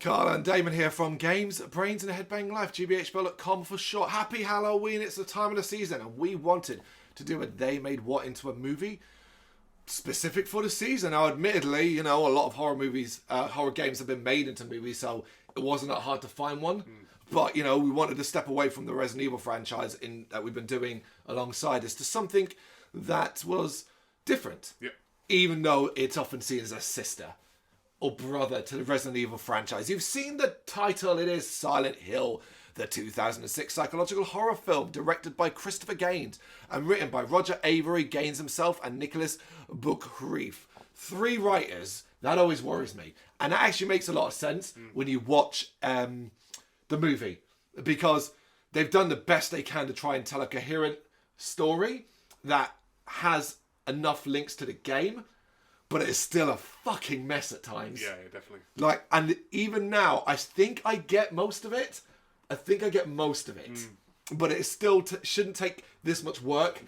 Carl and Damon here from Brrraains A Head-Banging Life, gbhblofficial.com for short. Happy Halloween, it's the time of the season, and we wanted to do a They Made What into a movie specific for the season. Now, admittedly, you know, a lot of horror games have been made into movies, so it wasn't that hard to find one. But, you know, we wanted to step away from the Resident Evil franchise that we've been doing alongside this to something that was different. Yep. Even though it's often seen as a sister or brother to the Resident Evil franchise. You've seen the title, it is Silent Hill, the 2006 psychological horror film directed by Christopher Gaines and written by Roger Avery, Gaines himself, and Nicholas Buchreif. 3 writers, that always worries me. And that actually makes a lot of sense when you watch the movie, because they've done the best they can to try and tell a coherent story that has enough links to the game, but it is still a fucking mess at times. Yeah, definitely. Like, and even now, I think I get most of it. But it still shouldn't take this much work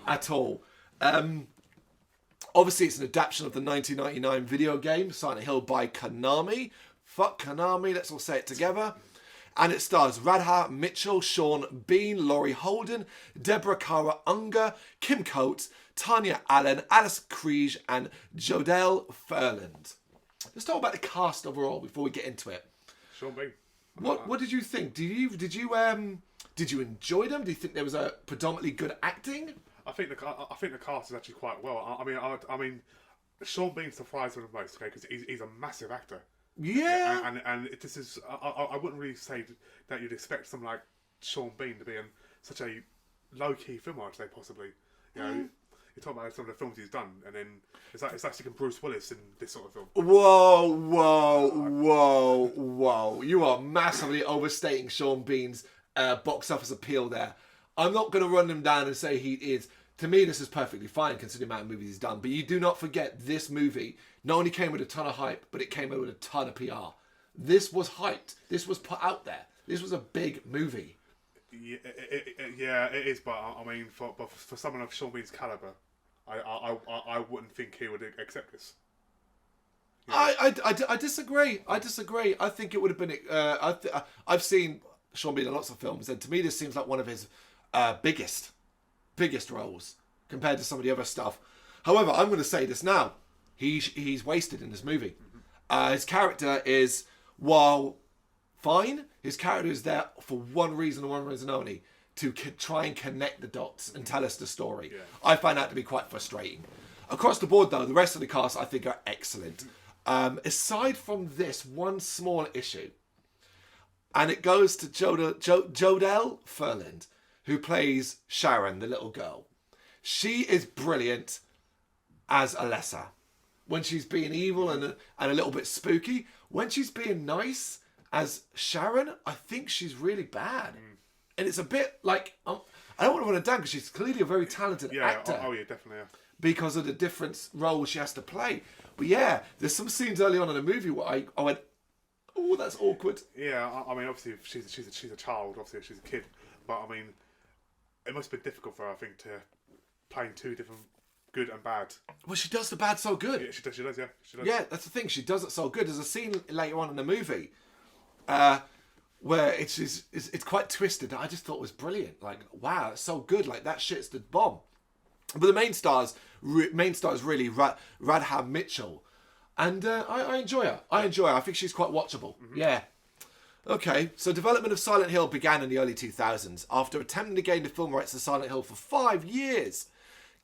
at all. Obviously, it's an adaptation of the 1999 video game Silent Hill by Konami. Fuck Konami, let's all say it together. And it stars Radha Mitchell, Sean Bean, Laurie Holden, Deborah Kara Unger, Kim Coates, Tanya Allen, Alice Kriege, and Jodelle Ferland. Let's talk about the cast overall before we get into it. Sean Bean. What did you think? Did you enjoy them? Do you think there was a predominantly good acting? I think the cast is actually quite well. I mean, Sean Bean surprised me the most, okay, because he's a massive actor. Yeah. And this is I wouldn't really say that you'd expect someone like Sean Bean to be in such a low key film, I'd say, possibly. You know, you talk about some of the films he's done, and then it's like sticking Bruce Willis in this sort of film. Whoa! You are massively overstating Sean Bean's box office appeal there. I'm not going to run him down and say he is. To me, this is perfectly fine considering the amount of movies he's done. But you do not forget, this movie not only came with a ton of hype, but it came with a ton of PR. This was hyped. This was put out there. This was a big movie. Yeah, it is. But I mean, for someone of Sean Bean's caliber, I wouldn't think he would accept this. Yeah. I disagree. I think it would have been. I've seen Sean Bean in lots of films, and to me, this seems like one of his biggest roles compared to some of the other stuff. However, I'm going to say this now. He's wasted in this movie. His character is, while fine, his character is there for one reason and one reason only, to try and connect the dots and tell us the story. Yeah. I find that to be quite frustrating. Across the board, though, the rest of the cast I think are excellent. Aside from this one small issue, and it goes to Jodelle Ferland, who plays Sharon, the little girl. She is brilliant as Alessa. When she's being evil and a little bit spooky. When she's being nice as Sharon, I think she's really bad. And it's a bit like, I don't want to run her down because she's clearly a very talented actor. Oh yeah, definitely. Yeah. Because of the different roles she has to play. But yeah, there's some scenes early on in the movie where I went, oh, that's awkward. Yeah, I mean, obviously she's a child, obviously she's a kid. But I mean, it must have been difficult for her, I think, to play 2 different good and bad. Well, she does the bad so good. Yeah, she does, yeah. She does. Yeah, that's the thing. She does it so good. There's a scene later on in the movie where it's quite twisted. I just thought it was brilliant. Like, wow, it's so good. Like, that shit's the bomb. But the main star is really Radha Mitchell. And I enjoy her. I think she's quite watchable. Yeah. Okay, so development of Silent Hill began in the early 2000s. After attempting to gain the film rights to Silent Hill for 5 years,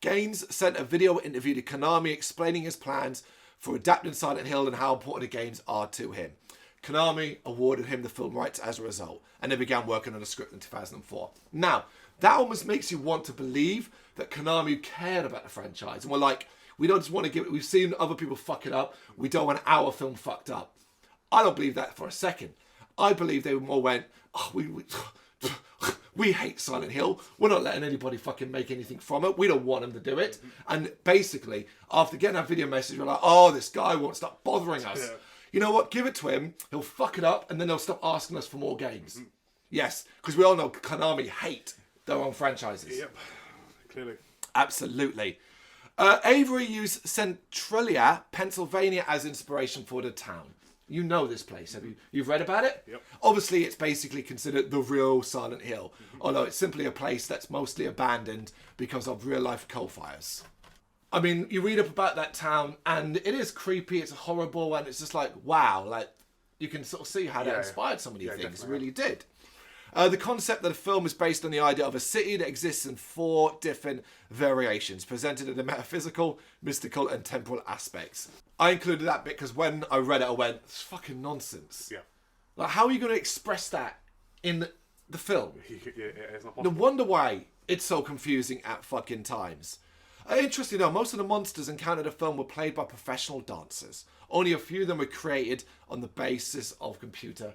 Gaines sent a video interview to Konami explaining his plans for adapting Silent Hill and how important the games are to him. Konami awarded him the film rights as a result, and they began working on the script in 2004. Now, that almost makes you want to believe that Konami cared about the franchise, and were like, we don't just want to give it, we've seen other people fuck it up, we don't want our film fucked up. I don't believe that for a second. I believe they more went, we hate Silent Hill. We're not letting anybody fucking make anything from it. We don't want them to do it. And basically, after getting that video message, we're like, oh, this guy won't stop bothering us. Yeah. You know what? Give it to him. He'll fuck it up, and then they'll stop asking us for more games. Yes, because we all know Konami hate their own franchises. Yep, clearly. Absolutely. Avery used Centralia, Pennsylvania as inspiration for the town. You know this place. You've read about it? Yep. Obviously, it's basically considered the real Silent Hill, although it's simply a place that's mostly abandoned because of real-life coal fires. I mean, you read up about that town, and it is creepy, it's horrible, and it's just like, wow, like, you can sort of see how that inspired so many things. It really did. The concept of the film is based on the idea of a city that exists in 4 different variations, presented in the metaphysical, mystical, and temporal aspects. I included that bit because when I read it, I went, it's fucking nonsense. Yeah. Like, how are you going to express that in the film? It's not possible. No wonder why it's so confusing at fucking times. Interesting though, most of the monsters encountered in the film were played by professional dancers. Only a few of them were created on the basis of computer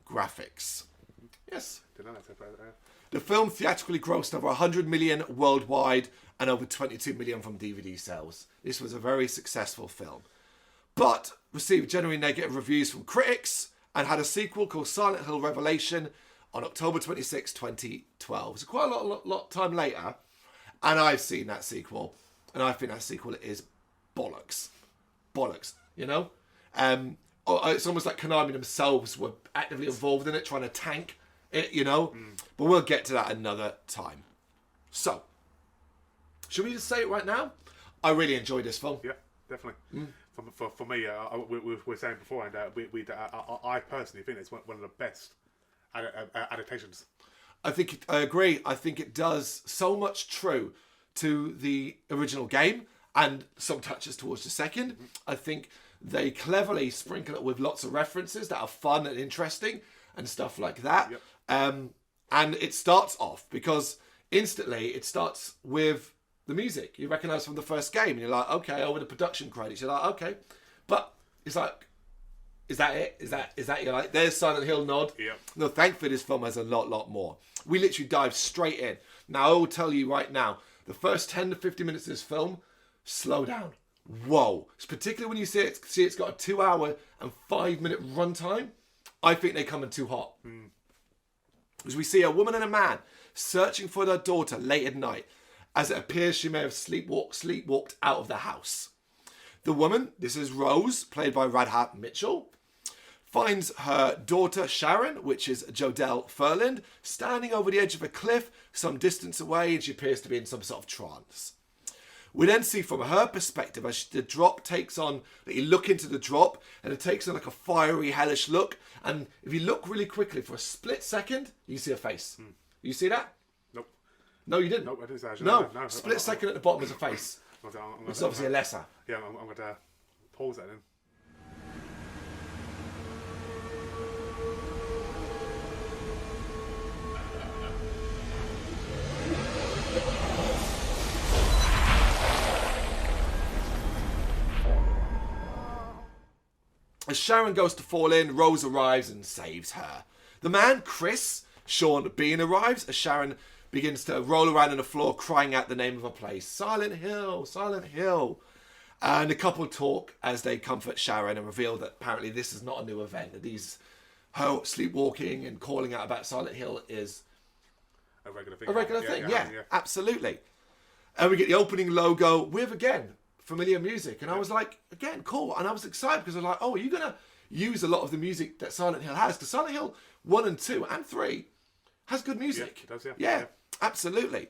graphics. Yes. Didn't know that. The film theatrically grossed over 100 million worldwide and over 22 million from DVD sales. This was a very successful film, but received generally negative reviews from critics and had a sequel called Silent Hill Revelation on October 26, 2012. So quite a lot time later, and I've seen that sequel, and I think that sequel is bollocks. Bollocks, you know? It's almost like Konami themselves were actively involved in it, trying to tank it, you know? But we'll get to that another time. So, should we just say it right now? I really enjoyed this film. Yeah, definitely. For me, we were saying beforehand, I personally think it's one of the best adaptations. I agree. I think it does so much true to the original game and some touches towards the second. I think they cleverly sprinkle it with lots of references that are fun and interesting and stuff like that. Yep. And it starts off because instantly it starts with the music you recognise from the first game, and you're like, okay, over the production credits, you're like, okay, but it's like, is that it? Is that you're like, there's Silent Hill nod. Yeah. No, thankfully this film has a lot more. We literally dive straight in. Now I will tell you right now, the first 10 to 15 minutes of this film, slow down. Whoa! It's particularly when you see it's got a 2 hour and 5 minute runtime. I think they come in too hot. As we see a woman and a man searching for their daughter late at night, as it appears she may have sleepwalked out of the house. The woman, this is Rose, played by Radha Mitchell, finds her daughter Sharon, which is Jodelle Ferland, standing over the edge of a cliff some distance away, and she appears to be in some sort of trance. We then see from her perspective as the drop takes on, that you look into the drop and it takes on like a fiery, hellish look. And if you look really quickly for a split second, you see a face. You see that? Nope. No, you didn't. Nope, I didn't say No, split second at the bottom is a face. I'm It's obviously a lesser. Yeah, I'm going to pause that then. As Sharon goes to fall in, Rose arrives and saves her. The man, Chris, Sean Bean, arrives as Sharon begins to roll around on the floor crying out the name of a place. Silent Hill, Silent Hill. And the couple talk as they comfort Sharon and reveal that apparently this is not a new event. That her sleepwalking and calling out about Silent Hill is a regular thing. A regular thing, yeah, absolutely. And we get the opening logo with, again, familiar music. And I was like, again, cool. And I was excited because I was like, oh, are you going to use a lot of the music that Silent Hill has? Because Silent Hill 1 and 2 and 3 has good music. Yeah, it does, yeah, absolutely.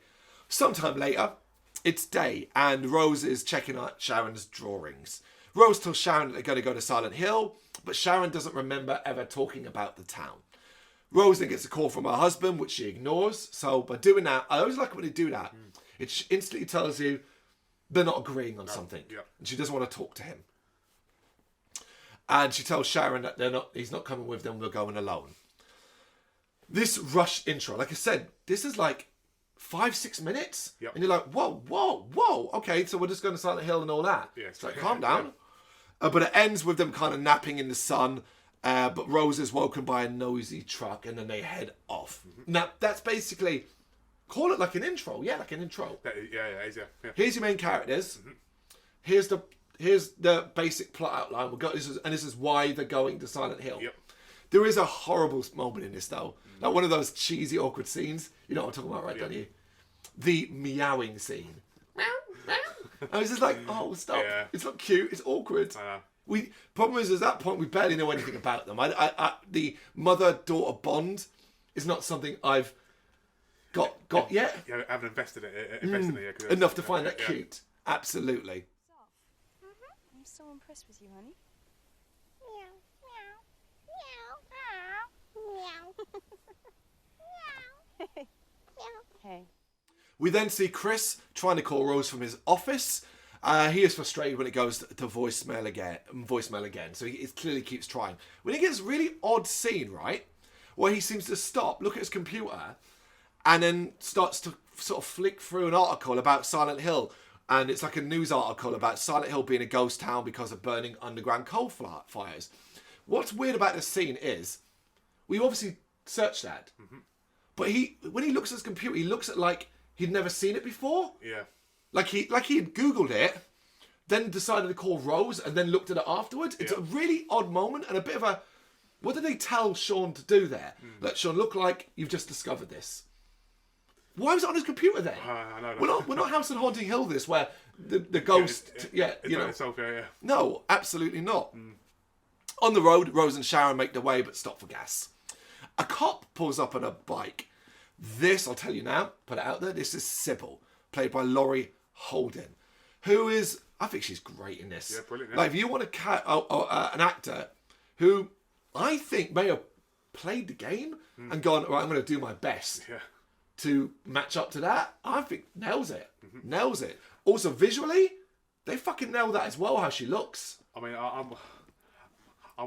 Sometime later, it's day and Rose is checking out Sharon's drawings. Rose tells Sharon that they're going to go to Silent Hill, but Sharon doesn't remember ever talking about the town. Rose then gets a call from her husband, which she ignores. So by doing that, I always like when they do that. It instantly tells you they're not agreeing on something. Yeah. And she doesn't want to talk to him. And she tells Sharon that he's not coming with them, we're going alone. This rushed intro, like I said, this is like 5-6 minutes. Yep. And you're like, whoa. Okay, so we're just going to Silent Hill and all that. Yeah, it's like, calm down. But it ends with them kind of napping in the sun. But Rose is woken by a noisy truck and then they head off. Now, that's basically, call it like an intro. Yeah, like an intro. Yeah. Here's your main characters. Here's the basic plot outline. This is why they're going to Silent Hill. Yep. There is a horrible moment in this though. Like one of those cheesy, awkward scenes. You know what I'm talking about, right? Don't you? The meowing scene. Meow, meow. I was just like, oh, stop. Yeah. It's not cute. It's awkward. Problem is, at that point, we barely know anything about them. The mother-daughter bond is not something I've got yet. Yeah, I haven't invested in it yet. Enough to find that cute. Absolutely. I'm so impressed with you, honey. Hey. We then see Chris trying to call Rose from his office. He is frustrated when it goes to voicemail again. So he clearly keeps trying. When he gets a really odd scene, right, where he seems to stop, look at his computer, and then starts to sort of flick through an article about Silent Hill. And it's like a news article about Silent Hill being a ghost town because of burning underground coal fires. What's weird about this scene is, we obviously searched that. Mm-hmm. But when he looks at his computer, he looks at like he'd never seen it before. Yeah. Like he had Googled it, then decided to call Rose, and then looked at it afterwards. It's a really odd moment and a bit of a... What did they tell Sean to do there? Let Sean look like you've just discovered this. Why was it on his computer then? I know. We're not House on Haunting Hill this, where the ghost... Itself, yeah. No, absolutely not. On the road, Rose and Sharon make their way, but stop for gas. A cop pulls up on a bike. This, I'll tell you now, put it out there, this is Sybil, played by Laurie Holden, who is... I think she's great in this. Yeah, brilliant. Yeah. Like, if you want an actor who I think may have played the game and gone, right, I'm going to do my best to match up to that, I think nails it. Mm-hmm. Nails it. Also, visually, they fucking nail that as well, how she looks. I mean, I'm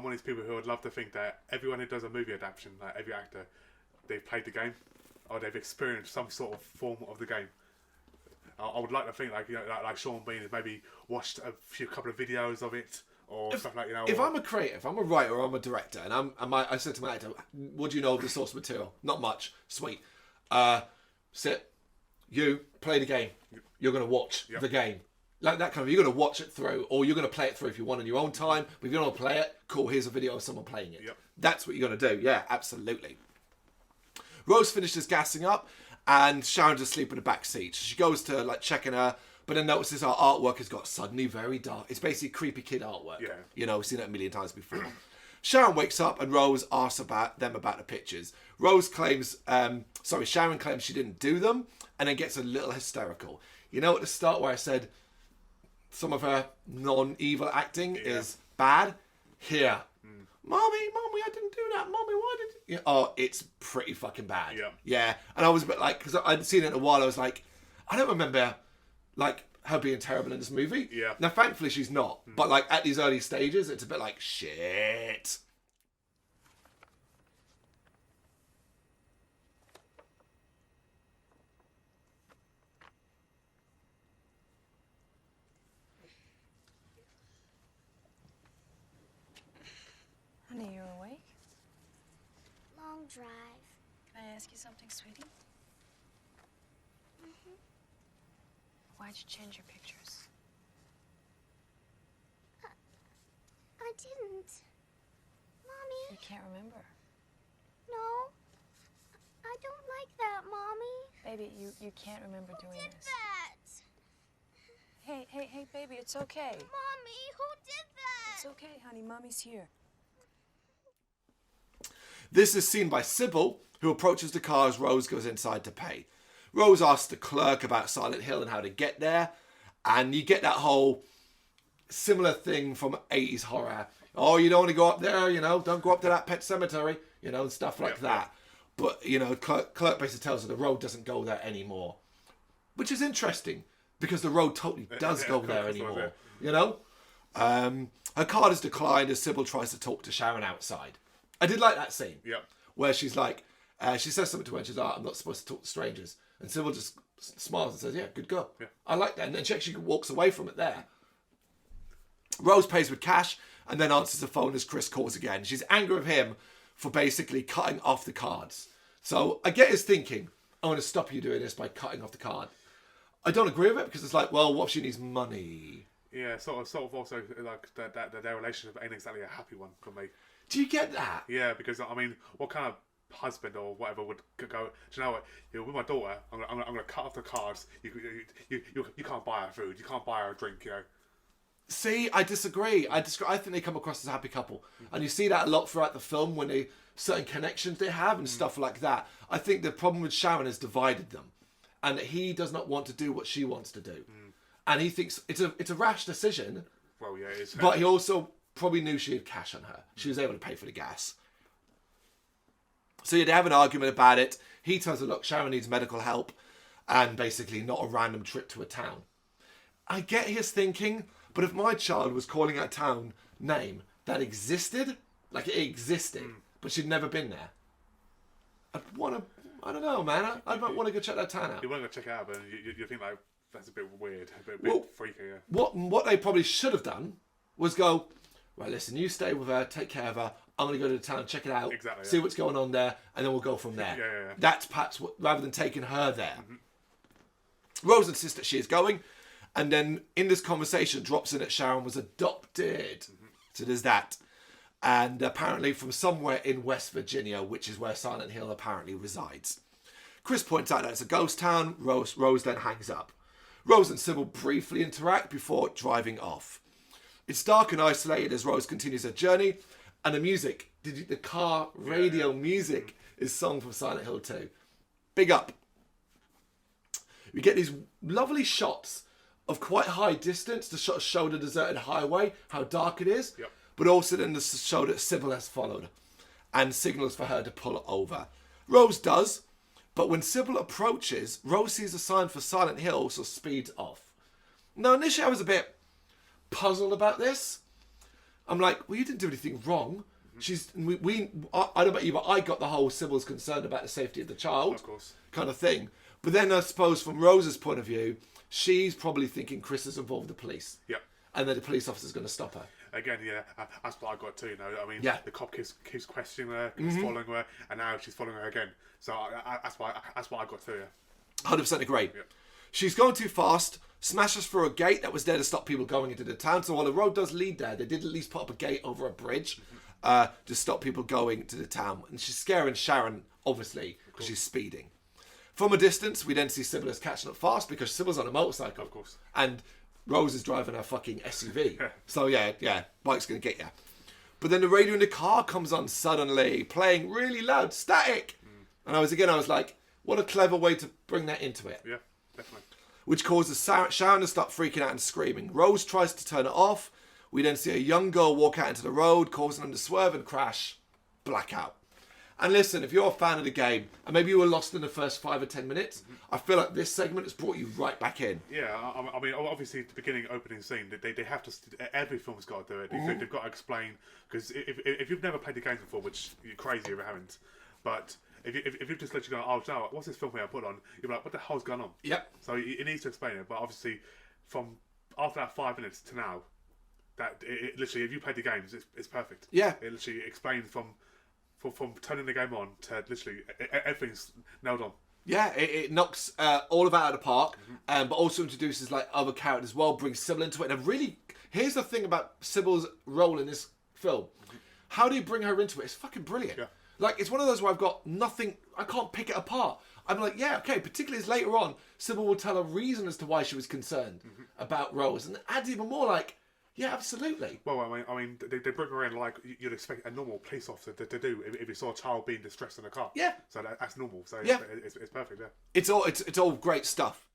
one of these people who would love to think that everyone who does a movie adaptation, like every actor, they've played the game or they've experienced some sort of form of the game. I would like to think, like, you know, like Sean Bean has maybe watched a couple of videos of it or stuff like, you know. If I'm a creative, I'm a writer, or I'm a director, and I said to my actor, "What do you know of the source material?" Not much. Sweet. Sit. You play the game. You're going to watch the game. Like that kind of, you're going to watch it through, or you're going to play it through if you want in your own time. But if you don't want to play it, cool, here's a video of someone playing it. Yep. That's what you're going to do. Yeah, absolutely. Rose finishes gassing up, and Sharon's asleep in the back seat. She goes to, like, checking her, but then notices her artwork has got suddenly very dark. It's basically creepy kid artwork. Yeah. You know, we've seen that a million times before. Sharon wakes up, and Rose asks about the pictures. Sharon claims she didn't do them, and then gets a little hysterical. You know, at the start where I said some of her non-evil acting is bad? Here. Mommy, I didn't do that. Mommy, why did you... Yeah. Oh, it's pretty fucking bad. Yeah. And I was a bit like, because I'd seen it in a while, I was like, I don't remember, like, her being terrible in this movie. Yeah. Now, thankfully, she's not. But, like, at these early stages, it's a bit like, shit. Honey, you awake? Long drive. Can I ask you something, sweetie? Mm-hmm. Why'd you change your pictures? I didn't. Mommy? You can't remember. No. I don't like that, Mommy. Baby, you can't remember doing Who did this. that? Hey, baby, it's okay. Mommy, who did that? It's okay, honey. Mommy's here. This is seen by Sybil, who approaches the car as Rose goes inside to pay. Rose asks the clerk about Silent Hill and how to get there, and you get that whole similar thing from 80s horror. Oh, you don't want to go up there, you know, don't go up to that pet cemetery, you know, and stuff like that. But, you know, clerk basically tells her the road doesn't go there anymore. Which is interesting, because the road totally does go there anymore, you know? Her card is declined as Sybil tries to talk to Sharon outside. I did like that scene. Yeah. Where she's like, she says something to her and she's like, I'm not supposed to talk to strangers. And Sybil just smiles and says, yeah, good girl. Yeah. I like that. And then she actually walks away from it there. Rose pays with cash and then answers the phone as Chris calls again. She's angry with him for basically cutting off the cards. So I get his thinking, I want to stop you doing this by cutting off the card. I don't agree with it because it's like, well, what if she needs money? Yeah, sort of also like that their relationship ain't exactly a happy one for me. Do you get that? Yeah, because I mean, what kind of husband or whatever would go? Do you know what? With my daughter, I'm gonna cut off the cards. You can't buy her food. You can't buy her a drink. You know. See, I disagree. I think they come across as a happy couple. And you see that a lot throughout the film when they certain connections they have and stuff like that. I think the problem with Sharon has divided them. And he does not want to do what she wants to do. And he thinks it's a rash decision. Well, yeah, it is. But he also probably knew she had cash on her. She was able to pay for the gas. So yeah, they have an argument about it. He tells her, look, Sharon needs medical help and basically not a random trip to a town. I get his thinking, but if my child was calling out a town name that existed, like it existed, but she'd never been there, I'd want to, I don't know, man. I might want to go check that town out. You want to go check it out, but you think like, that's a bit weird, a bit freaky, yeah. What they probably should have done was go, right, listen, you stay with her, take care of her. I'm going to go to the town, check it out, exactly, see what's going on there, and then we'll go from there. Yeah. That's perhaps rather than taking her there. Rose insists that she is going, and then in this conversation drops in that Sharon was adopted. So there's that. And apparently from somewhere in West Virginia, which is where Silent Hill apparently resides. Chris points out that it's a ghost town. Rose then hangs up. Rose and Sybil briefly interact before driving off. It's dark and isolated as Rose continues her journey, and the music, the car radio music, is sung from Silent Hill 2. Big up. We get these lovely shots of quite high distance to show the deserted highway, how dark it is, but also then to show that Sybil has followed and signals for her to pull over. Rose does, but when Sybil approaches, Rose sees a sign for Silent Hill, so speeds off. Now, initially I was a bit puzzled about this. I'm like, well, you didn't do anything wrong. I don't know about you, but I got the whole Sybil's concerned about the safety of the child, Of course. kind of thing. But then I suppose from Rose's point of view, she's probably thinking Chris has involved the police. Yep. And then the police officer's going to stop her. Again, yeah, that's what I got too. You know, I mean, Yeah. the cop keeps questioning her, keeps following her, and now she's following her again. So that's what I got too. Yeah. 100% agree. Yep. She's going too fast, smashes through a gate that was there to stop people going into the town. So while the road does lead there, they did at least put up a gate over a bridge to stop people going to the town. And she's scaring Sharon, obviously, because she's speeding. From a distance, we then see Sybil is catching up fast because Sybil's on a motorcycle. Of course. And Rose is driving her fucking SUV. So yeah, bike's going to get you. But then the radio in the car comes on suddenly, playing really loud, static. And I was like, what a clever way to bring that into it. Yeah, definitely. Which causes Sharon to start freaking out and screaming. Rose tries to turn it off. We then see a young girl walk out into the road, causing them to swerve and crash. Blackout. And listen, if you're a fan of the game, and maybe you were lost in the first 5 or 10 minutes, I feel like this segment has brought you right back in. Yeah, I mean, obviously, the beginning opening scene, they have to. Every film's got to do it. They've got to explain, because if you've never played the game before, which you're crazy if you haven't, but if you've just let you go, oh, no, what's this film here I put on? You're like, what the hell's going on? Yep. So it needs to explain it. But obviously, from after that 5 minutes to now, that it literally, if you played the games, it's perfect. Yeah. It literally explains from turning the game on to literally everything's nailed on. Yeah, it knocks all of it out of the park, but also introduces like other characters as well, brings Sybil into it. And really, here's the thing about Sybil's role in this film. How do you bring her into it? It's fucking brilliant. Yeah. Like, it's one of those where I've got nothing, I can't pick it apart. I'm like, yeah, okay, particularly as later on, Sybil will tell a reason as to why she was concerned about Rose. And it adds even more like, yeah, absolutely. Well, I mean, they bring her in like you'd expect a normal police officer to do if you saw a child being distressed in a car. Yeah. So that's normal. So Yeah. it's perfect. Yeah. It's all great stuff.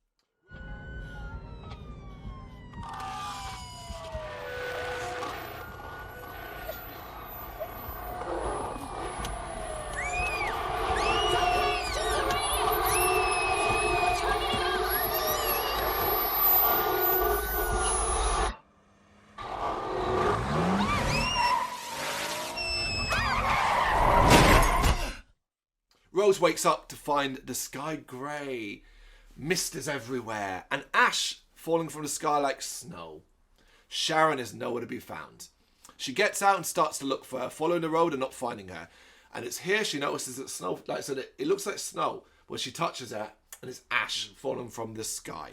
Rose wakes up to find the sky grey. Mist is everywhere, and ash falling from the sky like snow. Sharon is nowhere to be found. She gets out and starts to look for her, following the road and not finding her. And it's here she notices that snow, like so that it looks like snow when she touches it, and it's ash falling from the sky,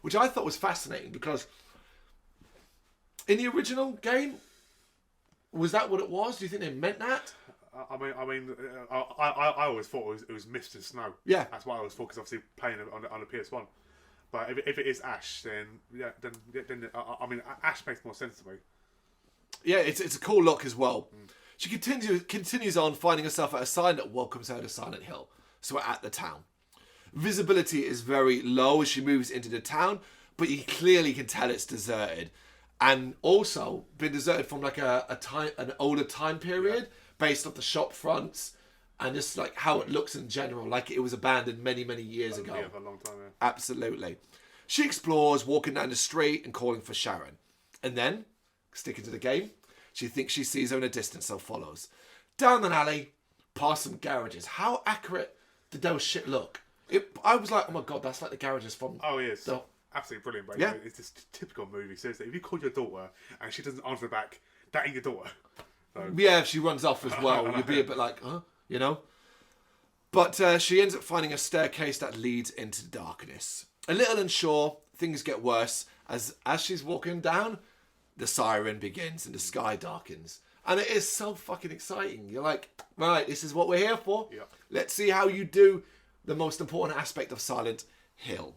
which I thought was fascinating because in the original game, was that what it was? Do you think they meant that? I always thought it was mist and snow. Yeah. That's what I always thought, because obviously playing on the PS1. But if it is Ash, then I mean, Ash makes more sense to me. Yeah, it's a cool look as well. She continues on, finding herself at a sign that welcomes her to Silent Hill. So we're at the town. Visibility is very low as she moves into the town, but you clearly can tell it's deserted. And also been deserted from like an older time period based off the shop fronts and just like how it looks in general, like it was abandoned many, many years ago. Yeah, for a long time, yeah. Absolutely. She explores, walking down the street and calling for Sharon. And then, sticking to the game, she thinks she sees her in the distance, so follows. Down an alley, past some garages. How accurate did those shit look? I was like, oh my god, that's like the garages from... Oh, yes. Absolutely brilliant, but Yeah. It's this typical movie. Seriously, if you call your daughter and she doesn't answer back, that ain't your daughter. So. Yeah, if she runs off as well, you'd be a bit like, huh? You know? But she ends up finding a staircase that leads into the darkness. A little unsure, things get worse. As she's walking down, the siren begins and the sky darkens. And it is so fucking exciting. You're like, right, this is what we're here for. Yep. Let's see how you do the most important aspect of Silent Hill.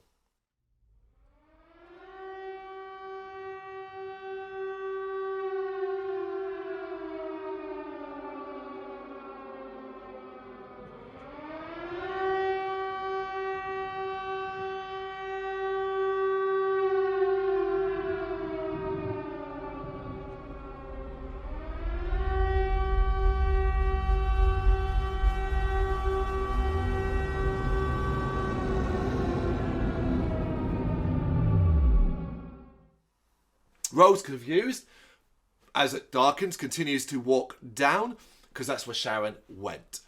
Rose, confused, as it darkens, continues to walk down, because that's where Sharon went.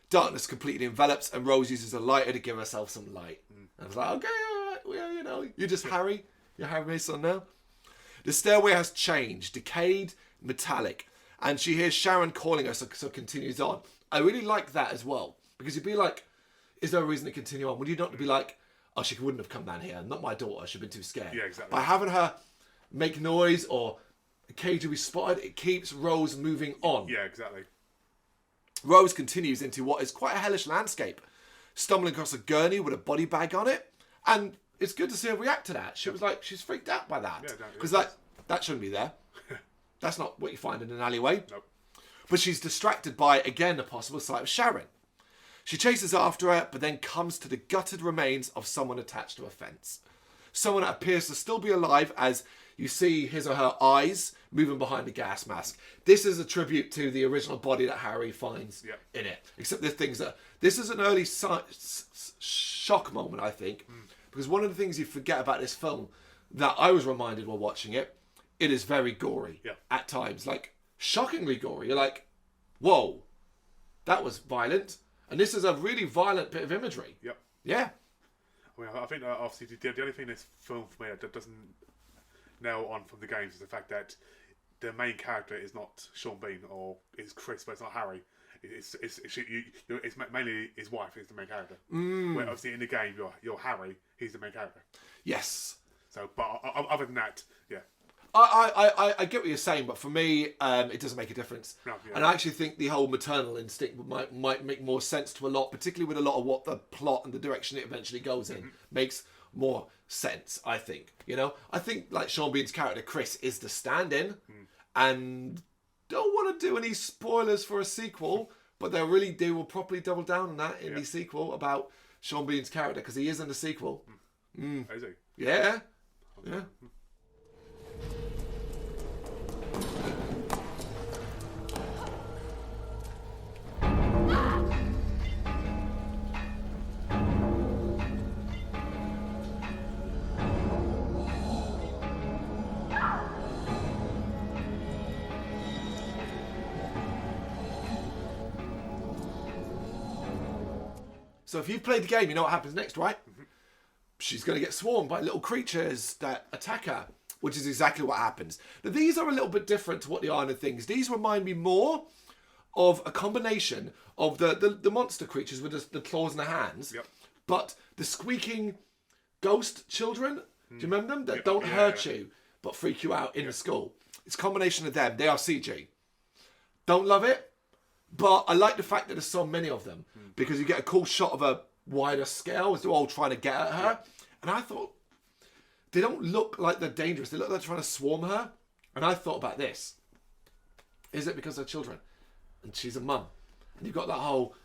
Darkness completely envelops, and Rose uses a lighter to give herself some light. And I was like, okay, all right, well, you know, you're just Harry. You're Harry Mason now. The stairway has changed, decayed, metallic, and she hears Sharon calling her, so continues on. I really like that as well, because you'd be like, is there a reason to continue on? Would you not be like, oh, she wouldn't have come down here, not my daughter, she'd been too scared. Yeah, exactly. By having her make noise or occasionally be spotted, it keeps Rose moving on. Yeah, exactly. Rose continues into what is quite a hellish landscape, stumbling across a gurney with a body bag on it, and it's good to see her react to that. She was like, she's freaked out by that. Yeah, because that shouldn't be there. That's not what you find in an alleyway. Nope. But she's distracted by, again, a possible sight of Sharon. She chases after her, but then comes to the gutted remains of someone attached to a fence. Someone that appears to still be alive as you see his or her eyes moving behind the gas mask. This is a tribute to the original body that Harry finds in it. Except there's things that... This is an early shock moment, I think. Because one of the things you forget about this film that I was reminded while watching it, it is very gory at times. Like, shockingly gory. You're like, whoa, that was violent. And this is a really violent bit of imagery. Yep. Yeah. I mean, I think that obviously the only thing this film for me that doesn't nail on from the games is the fact that the main character is not Sean Bean or is Chris, but it's not Harry. It's mainly his wife is the main character. Where obviously in the game you're Harry, he's the main character. Yes. So, but other than that, yeah. I get what you're saying, but for me, it doesn't make a difference. No, yeah. And I actually think the whole maternal instinct might make more sense to a lot, particularly with a lot of what the plot and the direction it eventually goes in makes more sense, I think. You know? I think, like, Sean Bean's character, Chris, is the stand-in, and don't want to do any spoilers for a sequel, but they will probably double down on that in the sequel about Sean Bean's character, because he is in the sequel. Is he? Yeah. Yeah. So if you've played the game, you know what happens next, right? She's going to get swarmed by little creatures that attack her, which is exactly what happens. Now, these are a little bit different to what they are in the things. These remind me more of a combination of the monster creatures with the claws and the hands, but the squeaking ghost children, do you remember them? That don't hurt you, but freak you out in the school. It's a combination of them. They are CG. Don't love it, but I like the fact that there's so many of them, because you get a cool shot of a wider scale as they're all trying to get at her. And I thought, they don't look like they're dangerous. They look like they're trying to swarm her. And I thought about this. Is it because they're children? And she's a mum. And you've got that whole...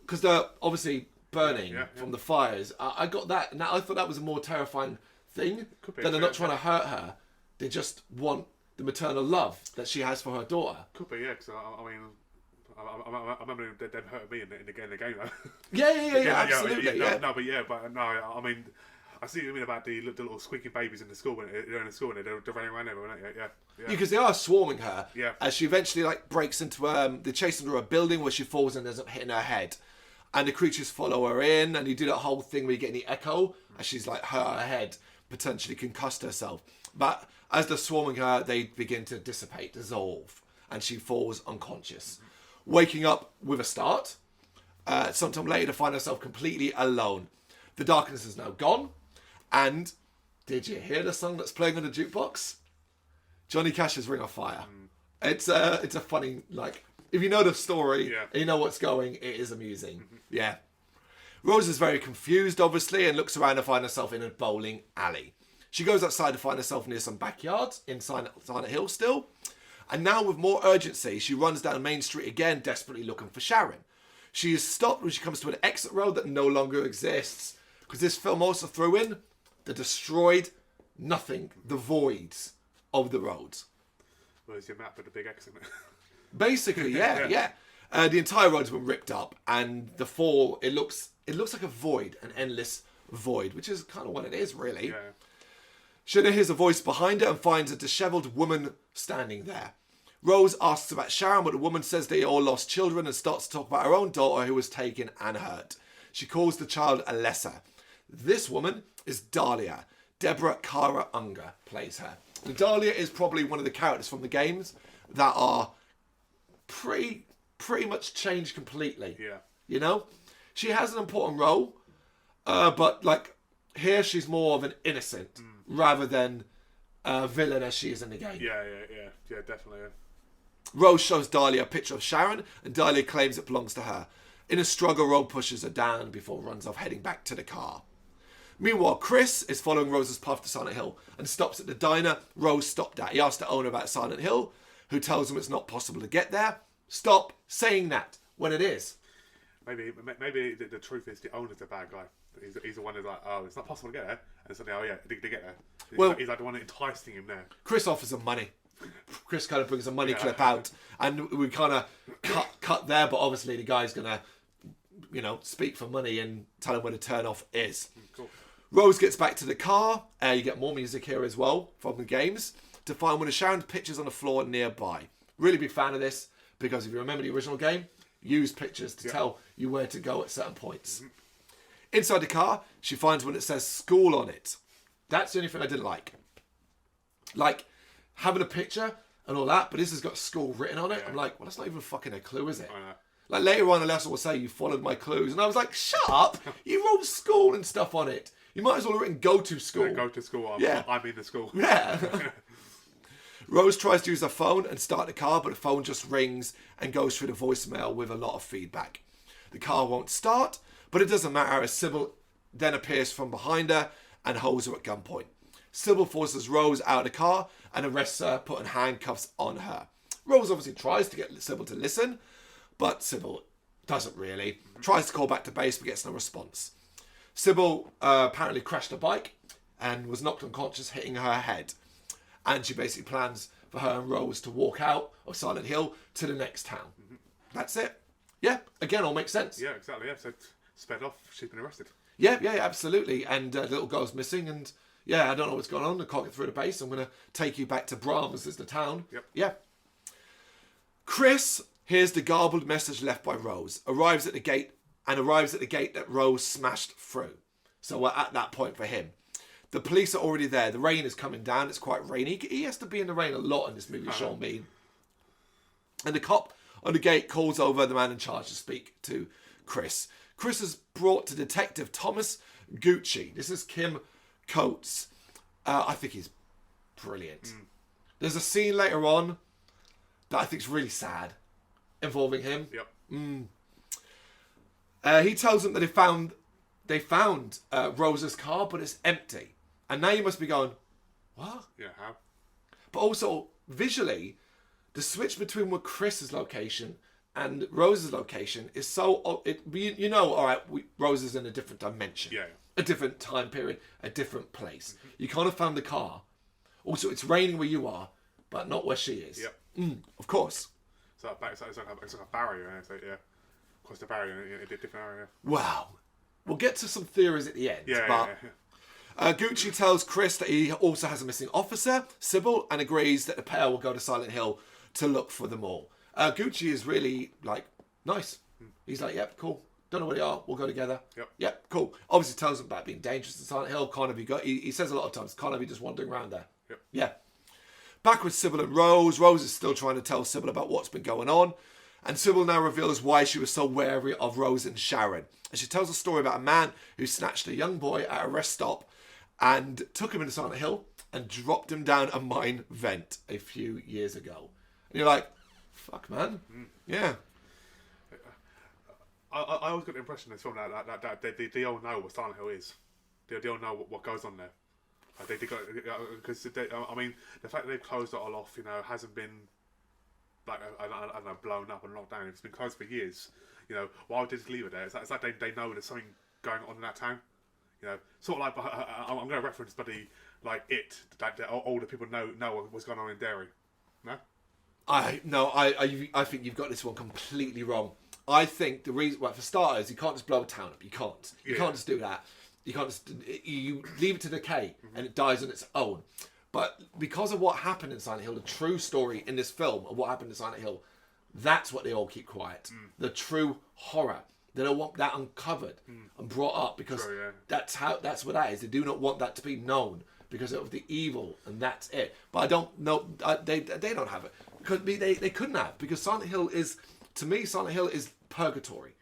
Because they're obviously burning from the fires. I got that. Now I thought that was a more terrifying thing. That they're not trying to hurt her. They just want the maternal love that she has for her daughter. Could be, yeah. Because I mean, I remember them hurting me in the game though. Yeah, absolutely. No, I mean, I see what you mean about the little squeaking babies in the school when they're in the school and they're running around everywhere. Yeah. Because they are swarming her. Yeah. As she eventually like breaks into they chase into a building where she falls and ends up hitting her head. And the creatures follow her in, and you do that whole thing where you get the echo as she's like hurt her head, potentially concussed herself. But as they're swarming her, they begin to dissipate, dissolve, and she falls unconscious. Waking up with a start, sometime later to find herself completely alone. The darkness is now gone, and did you hear the song that's playing on the jukebox? Johnny Cash's Ring of Fire. It's a funny, like, if you know the story and you know what's going, it is amusing. Yeah. Rose is very confused, obviously, and looks around to find herself in a bowling alley. She goes outside to find herself near some backyards in Silent Hill still. And now with more urgency, she runs down Main Street again, desperately looking for Sharon. She is stopped when she comes to an exit road that no longer exists. Because this film also threw in the destroyed nothing, the voids of the roads. Where's your map with the big X in it? Basically, yeah. The entire road's been ripped up, and the fall, it looks like a void, an endless void, which is kind of what it is, really. Yeah. Shida hears a voice behind her and finds a dishevelled woman standing there. Rose asks about Sharon, but the woman says they all lost children and starts to talk about her own daughter who was taken and hurt. She calls the child Alessa. This woman is Dahlia. Deborah Kara Unger plays her. And Dahlia is probably one of the characters from the games that are pretty much changed completely. Yeah. You know? She has an important role, but like here she's more of an innocent rather than a villain as she is in the game. Yeah, definitely. Yeah. Rose shows Dahlia a picture of Sharon, and Dahlia claims it belongs to her. In a struggle, Rose pushes her down before runs off, heading back to the car. Meanwhile, Chris is following Rose's path to Silent Hill and stops at the diner Rose stopped at. He asks the owner about Silent Hill, who tells him it's not possible to get there. Stop saying that when it is. Maybe the truth is the owner's the bad guy. He's the one who's like, oh, it's not possible to get there. And suddenly, oh yeah, they get there. He's like the one enticing him there. Chris offers him money. Chris kind of brings a money clip out, and we kind of cut there, but obviously the guy's gonna, speak for money and tell him where the turn off is. Cool. Rose gets back to the car. You get more music here as well from the games to find one of Sharon's pictures on the floor nearby. Really big fan of this because if you remember the original game, use pictures to tell you where to go at certain points. Inside the car, she finds one that says school on it. That's the only thing I didn't like. Like, having a picture and all that, but this has got school written on it. I'm like, well, that's not even fucking a clue, is it? I know. Like, later on, Alessa will say, you followed my clues. And I was like, shut up! You wrote school and stuff on it. You might as well have written go to school. Yeah, go to school. I'm in the school. Yeah. Rose tries to use her phone and start the car, but the phone just rings and goes through the voicemail with a lot of feedback. The car won't start, but it doesn't matter as Sybil then appears from behind her and holds her at gunpoint. Sybil forces Rose out of the car and arrests her, putting handcuffs on her. Rose obviously tries to get Sybil to listen, but Sybil doesn't really. Tries to call back to base, but gets no response. Sybil apparently crashed a bike and was knocked unconscious, hitting her head. And she basically plans for her and Rose to walk out of Silent Hill to the next town. That's it. Yeah, again, all makes sense. Yeah, exactly. Yeah, so sped off, she's been arrested. Yeah, absolutely. And the little girl's missing, and I don't know what's going on. I can't get through the base. I'm going to take you back to Brrraains as the town. Yep. Yeah. Chris hears the garbled message left by Rose, arrives at the gate that Rose smashed through. So we're at that point for him. The police are already there. The rain is coming down. It's quite rainy. He has to be in the rain a lot in this movie, Sean Bean. And the cop on the gate calls over the man in charge to speak to Chris. Chris is brought to Detective Thomas Gucci. This is Kim Coates. I think he's brilliant. There's a scene later on that I think is really sad involving him. Yep. He tells them that they found Rose's car, but it's empty. And now you must be going, what? Yeah, how? But also, visually, the switch between what Chris's location and Rose's location is so... You know, all right, Rose is in a different dimension. Yeah. A different time period, a different place. You can't have found the car. Also, it's raining where you are, but not where she is. Yep. Of course. So it's like a barrier. Yeah. So yeah, across the barrier in a different area. Wow. We'll get to some theories at the end. Yeah. but yeah. Gucci tells Chris that he also has a missing officer, Sybil, and agrees that the pair will go to Silent Hill to look for them all. Gucci is really, like, nice. He's like, yep, cool. Don't know where they are. We'll go together. Yep, cool. Obviously tells them about being dangerous in Silent Hill. Can't have you got... He says a lot of times, can't have you just wandering around there. Yep. Yeah. Back with Sybil and Rose. Rose is still trying to tell Sybil about what's been going on. And Sybil now reveals why she was so wary of Rose and Sharon. And she tells a story about a man who snatched a young boy at a rest stop and took him into Silent Hill and dropped him down a mine vent a few years ago. And you're like, fuck, man. Yeah. I always got the impression in this film that they all know what Silent Hill is. They all know what goes on there. They got, because I mean, the fact that they've closed it all off, you know, hasn't been like I don't know, blown up and locked down. It's been closed for years. You know, why would they just leave it there? It's like they know there's something going on in that town. You know, sort of like I'm going to reference, buddy, like that older people know what's going on in Derry. No. I think you've got this one completely wrong. I think the reason, well, for starters, you can't just blow a town up. You can't. You can't just do that. You can't just... You leave it to decay and it dies on its own. But because of what happened in Silent Hill, the true story in this film of what happened in Silent Hill, that's what they all keep quiet. The true horror. They don't want that uncovered and brought up because that's what that is. They do not want that to be known because of the evil, and that's it. But I don't know... They don't have it. Because they couldn't have, because Silent Hill is... To me, Silent Hill is purgatory.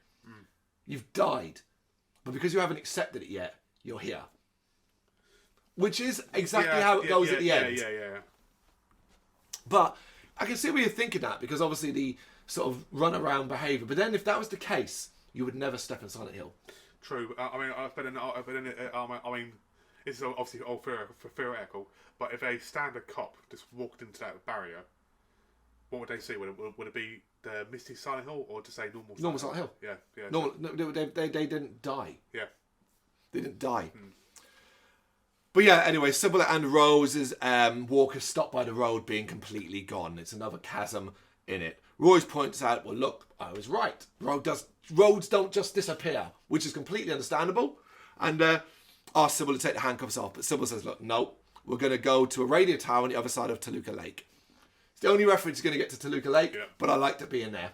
You've died. But because you haven't accepted it yet, you're here. Which is exactly how it goes at the end. Yeah. But I can see where you're thinking that, because obviously the sort of run-around behaviour. But then if that was the case, you would never step in Silent Hill. True. I mean, it's obviously all theoretical, but if a standard cop just walked into that barrier, what would they see? Would it be the Misty Silent Hill, or to say normal Silent Hill? Yeah. No, they didn't die. Yeah. They didn't die. But yeah, anyway, Sybil and Rose's walk is stopped by the road being completely gone. It's another chasm in it. Royce points out, well, look, I was right. Roads don't just disappear, which is completely understandable. And asks Sybil to take the handcuffs off. But Sybil says, look, no, we're going to go to a radio tower on the other side of Toluca Lake. It's the only reference you're going to get to Toluca Lake, but I liked it being there.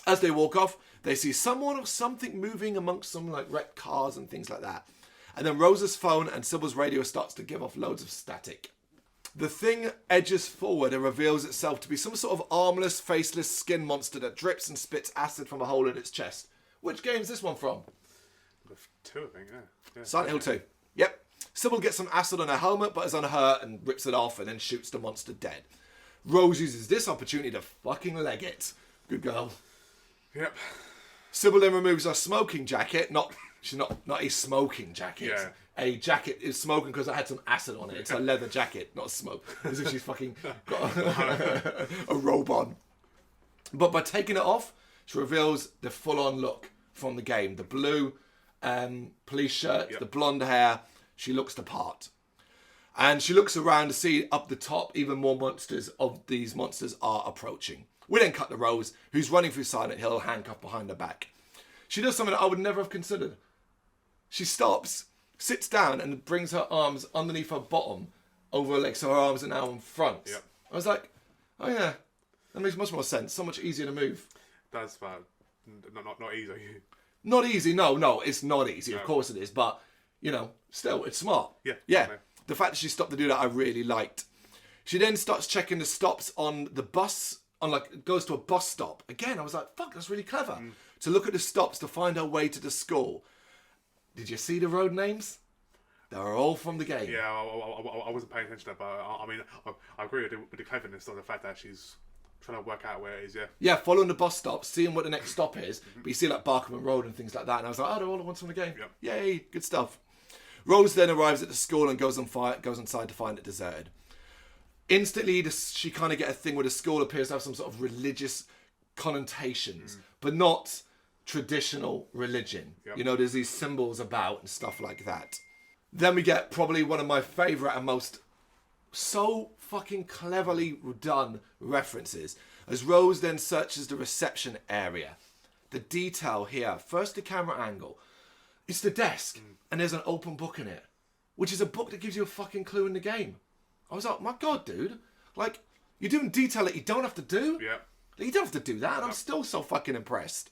As they walk off, they see someone or something moving amongst some like wrecked cars and things like that. And then Rose's phone and Sybil's radio starts to give off loads of static. The thing edges forward and reveals itself to be some sort of armless, faceless skin monster that drips and spits acid from a hole in its chest. Which game is this one from? 2, I think, yeah. Silent Hill 2. Yep. Sybil gets some acid on her helmet, but is unhurt and rips it off and then shoots the monster dead. Rose uses this opportunity to fucking leg it. Good girl. Yep. Sybil then removes her smoking jacket. Not a smoking jacket. Yeah. A jacket is smoking because I had some acid on it. It's a leather jacket, not a smoke. As if she's fucking got a robe on. But by taking it off, she reveals the full-on look from the game. The blue police shirt, the blonde hair. She looks the part. And she looks around to see up the top even more monsters of these monsters are approaching. We then cut to Rose, who's running through Silent Hill, handcuffed behind her back. She does something that I would never have considered. She stops, sits down, and brings her arms underneath her bottom over her legs, so her arms are now in front. Yep. I was like, oh yeah, that makes much more sense. So much easier to move. That's bad. Not easy. Not easy, no, it's not easy. No. Of course it is, but, you know, still, it's smart. Yeah. Yeah. Okay. The fact that she stopped to do that, I really liked. She then starts checking the stops on the bus, goes to a bus stop. Again, I was like, fuck, that's really clever. To look at the stops to find her way to the school. Did you see the road names? They were all from the game. Yeah, I wasn't paying attention to that, but I mean, I agree with the cleverness of the fact that she's trying to work out where it is, yeah. Yeah, following the bus stop, seeing what the next stop is. But you see like Barkerman Road and things like that. And I was like, oh, they're all the ones from the game. Yep. Yay, good stuff. Rose then arrives at the school and goes inside to find it deserted. Instantly, she kind of get a thing where the school appears to have some sort of religious connotations, but not traditional religion. Yep. You know, there's these symbols about and stuff like that. Then we get probably one of my favourite and most so fucking cleverly done references as Rose then searches the reception area. The detail here, first the camera angle, it's the desk and there's an open book in it, which is a book that gives you a fucking clue in the game. I was like, my God, dude, like, you're doing detail that you don't have to do. Yeah. You don't have to do that, and I'm still so fucking impressed.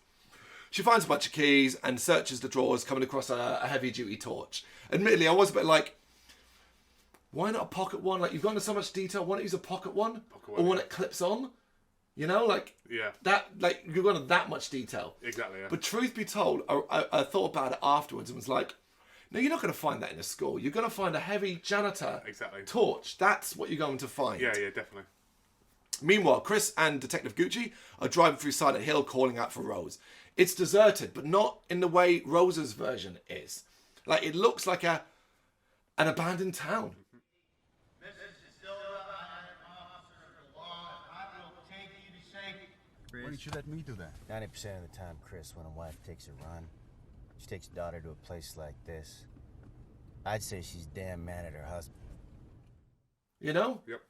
She finds a bunch of keys and searches the drawers, coming across a heavy-duty torch. Admittedly, I was a bit like, why not a pocket one? Like, you've gone into so much detail, why not use a pocket one? Or one that clips on? You know, like, you've gone into that much detail. Exactly, yeah. But truth be told, I thought about it afterwards and was like, no, you're not going to find that in a school. You're going to find a heavy janitor torch. That's what you're going to find. Yeah, definitely. Meanwhile, Chris and Detective Gucci are driving through Silent Hill calling out for Rose. It's deserted, but not in the way Rose's version is. Like, it looks like an abandoned town. This is still an officer of the law, and I will take you to safety. Why didn't you let me do that? 90% of the time, Chris, when a wife takes a run, she takes a daughter to a place like this. I'd say she's damn mad at her husband. You know? Yep.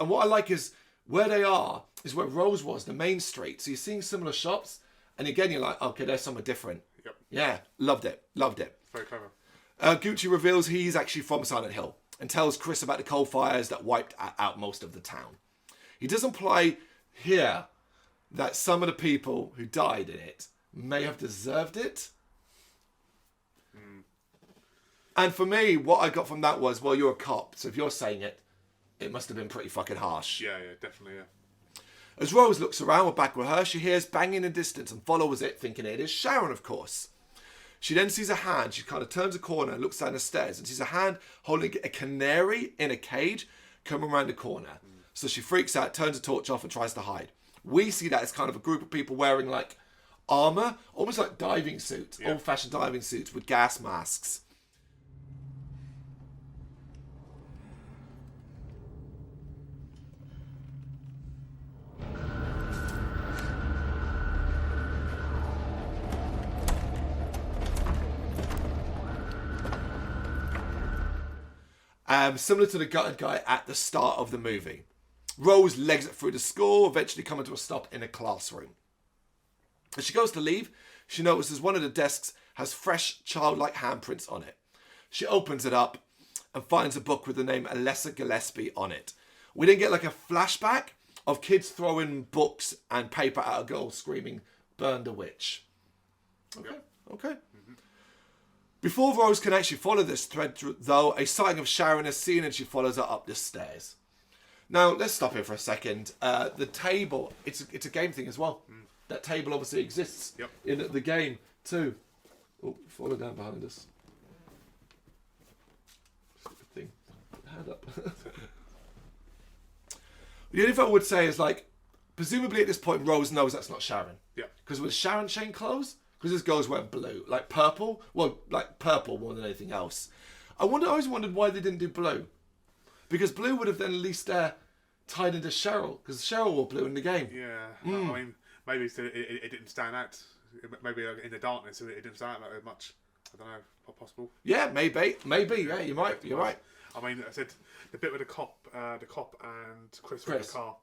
And what I like is where they are is where Rose was, the main street. So you're seeing similar shops, and again you're like, okay, there's somewhere different. Yep. Yeah, loved it. Very clever. Gucci reveals he's actually from Silent Hill and tells Chris about the coal fires that wiped out most of the town. He does imply here that some of the people who died in it may have deserved it. And for me, what I got from that was, well, you're a cop, so if you're saying it, it must have been pretty fucking harsh. Yeah, definitely, yeah. As Rose looks around, we're back with her, she hears banging in the distance and follows it, thinking it is Sharon, of course. She then sees a hand, she kind of turns a corner and looks down the stairs and sees a hand holding a canary in a cage coming around the corner. So she freaks out, turns the torch off and tries to hide. We see that as kind of a group of people wearing like armour, almost like diving suits, old-fashioned diving suits with gas masks. Similar to the gutted guy at the start of the movie. Rose legs it through the school, eventually coming to a stop in a classroom. As she goes to leave, she notices one of the desks has fresh, childlike handprints on it. She opens it up and finds a book with the name Alessa Gillespie on it. We then get like a flashback of kids throwing books and paper at a girl screaming, "Burn the witch." Okay. Before Rose can actually follow this thread, though, a sighting of Sharon is seen and she follows her up the stairs. Now, let's stop here for a second. The table, it's a game thing as well. That table obviously exists in the game too. Oh, follow down behind us. Stupid thing. Hand up. The only thing I would say is, like, presumably at this point, Rose knows that's not Sharon. Yeah. Because was Sharon chain clothes? Because this girl's wearing blue. Like purple? Well, like purple more than anything else. I always wondered why they didn't do blue. Because blue would have then at least tied into Cheryl. Because Cheryl wore blue in the game. Yeah. I mean, maybe it didn't stand out. Maybe in the darkness it didn't stand out that much. I don't know. Possible. Yeah, maybe. Yeah, you're right. I mean, I said the bit with the cop and Chris. In the car.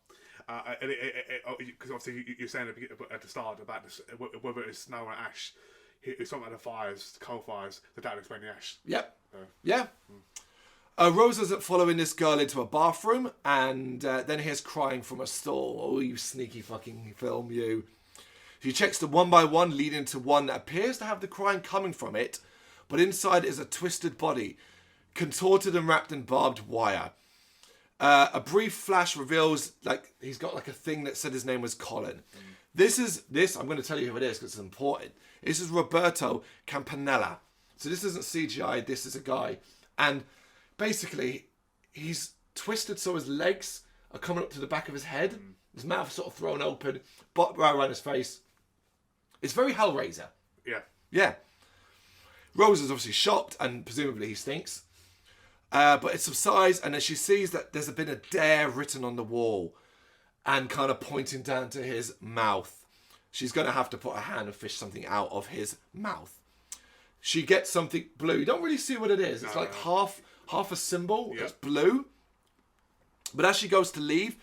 Because obviously you're saying at the start about this, whether it's snow or ash, it's talking about the fires, the coal fires. The dad explained the ash. Yep. Yeah. Rose is following this girl into a bathroom and then hears crying from a stall. Oh, you sneaky fucking film, you. She checks them one by one, leading to one that appears to have the crying coming from it, but inside is a twisted body. contorted and wrapped in barbed wire. A brief flash reveals like he's got like a thing that said his name was Colin. This. I'm going to tell you who it is because it's important. This is Roberto Campanella. So this isn't CGI. This is a guy, and basically he's twisted so his legs are coming up to the back of his head. His mouth is sort of thrown open, but right around his face. It's very Hellraiser. Yeah. Yeah. Rose is obviously shocked, and presumably he stinks. But it subsides, and then she sees that there's been a dare written on the wall and kind of pointing down to his mouth. She's going to have to put her hand and fish something out of his mouth. She gets something blue. You don't really see what it is. It's like half a symbol that's blue. But as she goes to leave,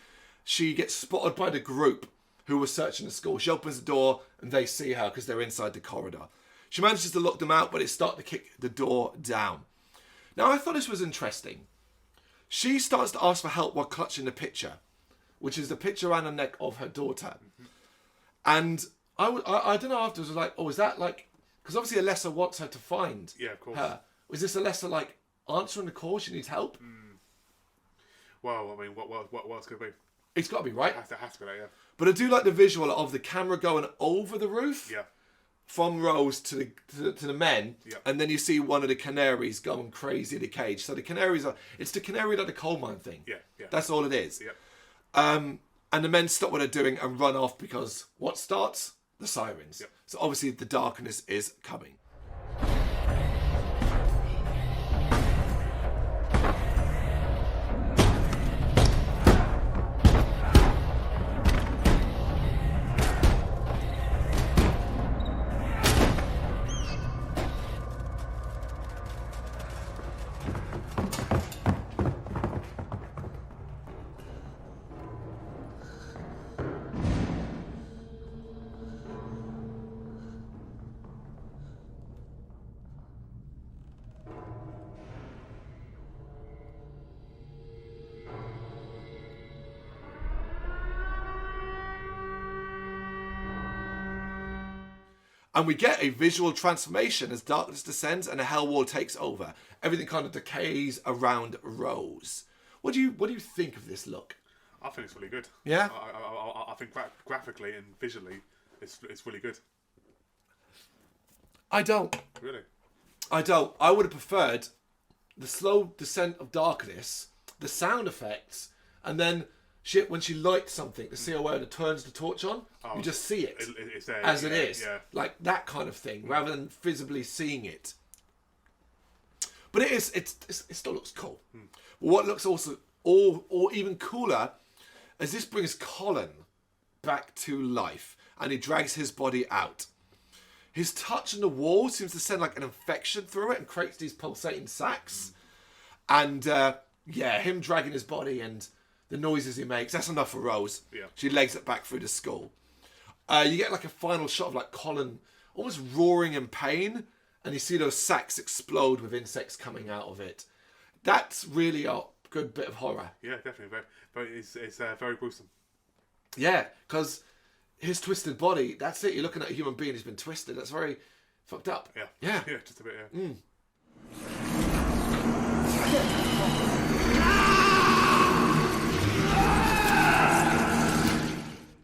she gets spotted by the group who were searching the school. She opens the door, and they see her because they're inside the corridor. She manages to lock them out, but they start to kick the door down. Now, I thought this was interesting. She starts to ask for help while clutching the picture, which is the picture around the neck of her daughter. And I don't know, afterwards, I was like, oh, is that like... Because obviously Alessa wants her to find Yeah, of course. her. Was this Alessa, like, answering the call? She needs help? Well, I mean, what else could it be? It's got to be, right? It has to be that, yeah. But I do like the visual of the camera going over the roof. Yeah. From Rose to the men, Yeah. and then you see one of the canaries going crazy in the cage. So the canaries it's the canary like the coal mine thing. Yeah, yeah. That's all it is. Yeah. And the men stop what they're doing and run off because what starts? The sirens. Yeah. So obviously the darkness is coming. And we get a visual transformation as darkness descends and a hell wall takes over. Everything kind of decays around Rose. What do you think of this look? I think it's really good. Yeah? I think graphically and visually, it's really good. I don't. Really? I don't. I would have preferred the slow descent of darkness, the sound effects, and then when she lights something, the COO and turns the torch on, you just see it It's there, as it is. Yeah. Like that kind of thing, rather than visibly seeing it. But it still looks cool. But what looks also or even cooler is this brings Colin back to life, and he drags his body out. His touch on the wall seems to send like an infection through it and creates these pulsating sacs. And him dragging his body and the noises he makes, that's enough for Rose. Yeah. She legs it back through the school. You get like a final shot of like Colin almost roaring in pain, and you see those sacs explode with insects coming out of it. That's really a good bit of horror. Yeah, definitely. But it's very gruesome. Yeah, because his twisted body, that's it. You're looking at a human being who's been twisted. That's very fucked up. Yeah. Yeah. Yeah, just a bit, yeah.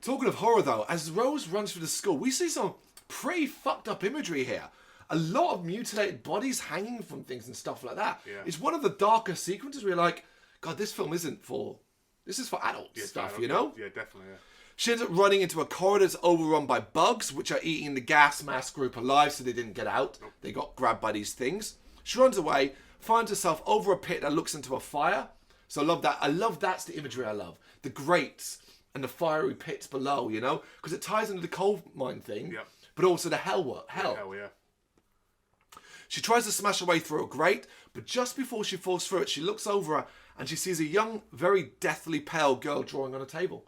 Talking of horror though, as Rose runs through the school, we see some pretty fucked up imagery here. A lot of mutilated bodies hanging from things and stuff like that. Yeah. It's one of the darker sequences where you're like, God, this film isn't for... This is for adult stuff, you know? Yeah, definitely, yeah. She ends up running into a corridor that's overrun by bugs, which are eating the gas mask group alive, so they didn't get out. Nope. They got grabbed by these things. She runs away, finds herself over a pit that looks into a fire. So I love that. I love that's the imagery I love. The grates and the fiery pits below, you know? Because it ties into the coal mine thing, Yep. but also the hell. Hell, yeah. She tries to smash her way through a grate, but just before she falls through it, she looks over her and she sees a young, very deathly pale girl drawing on a table.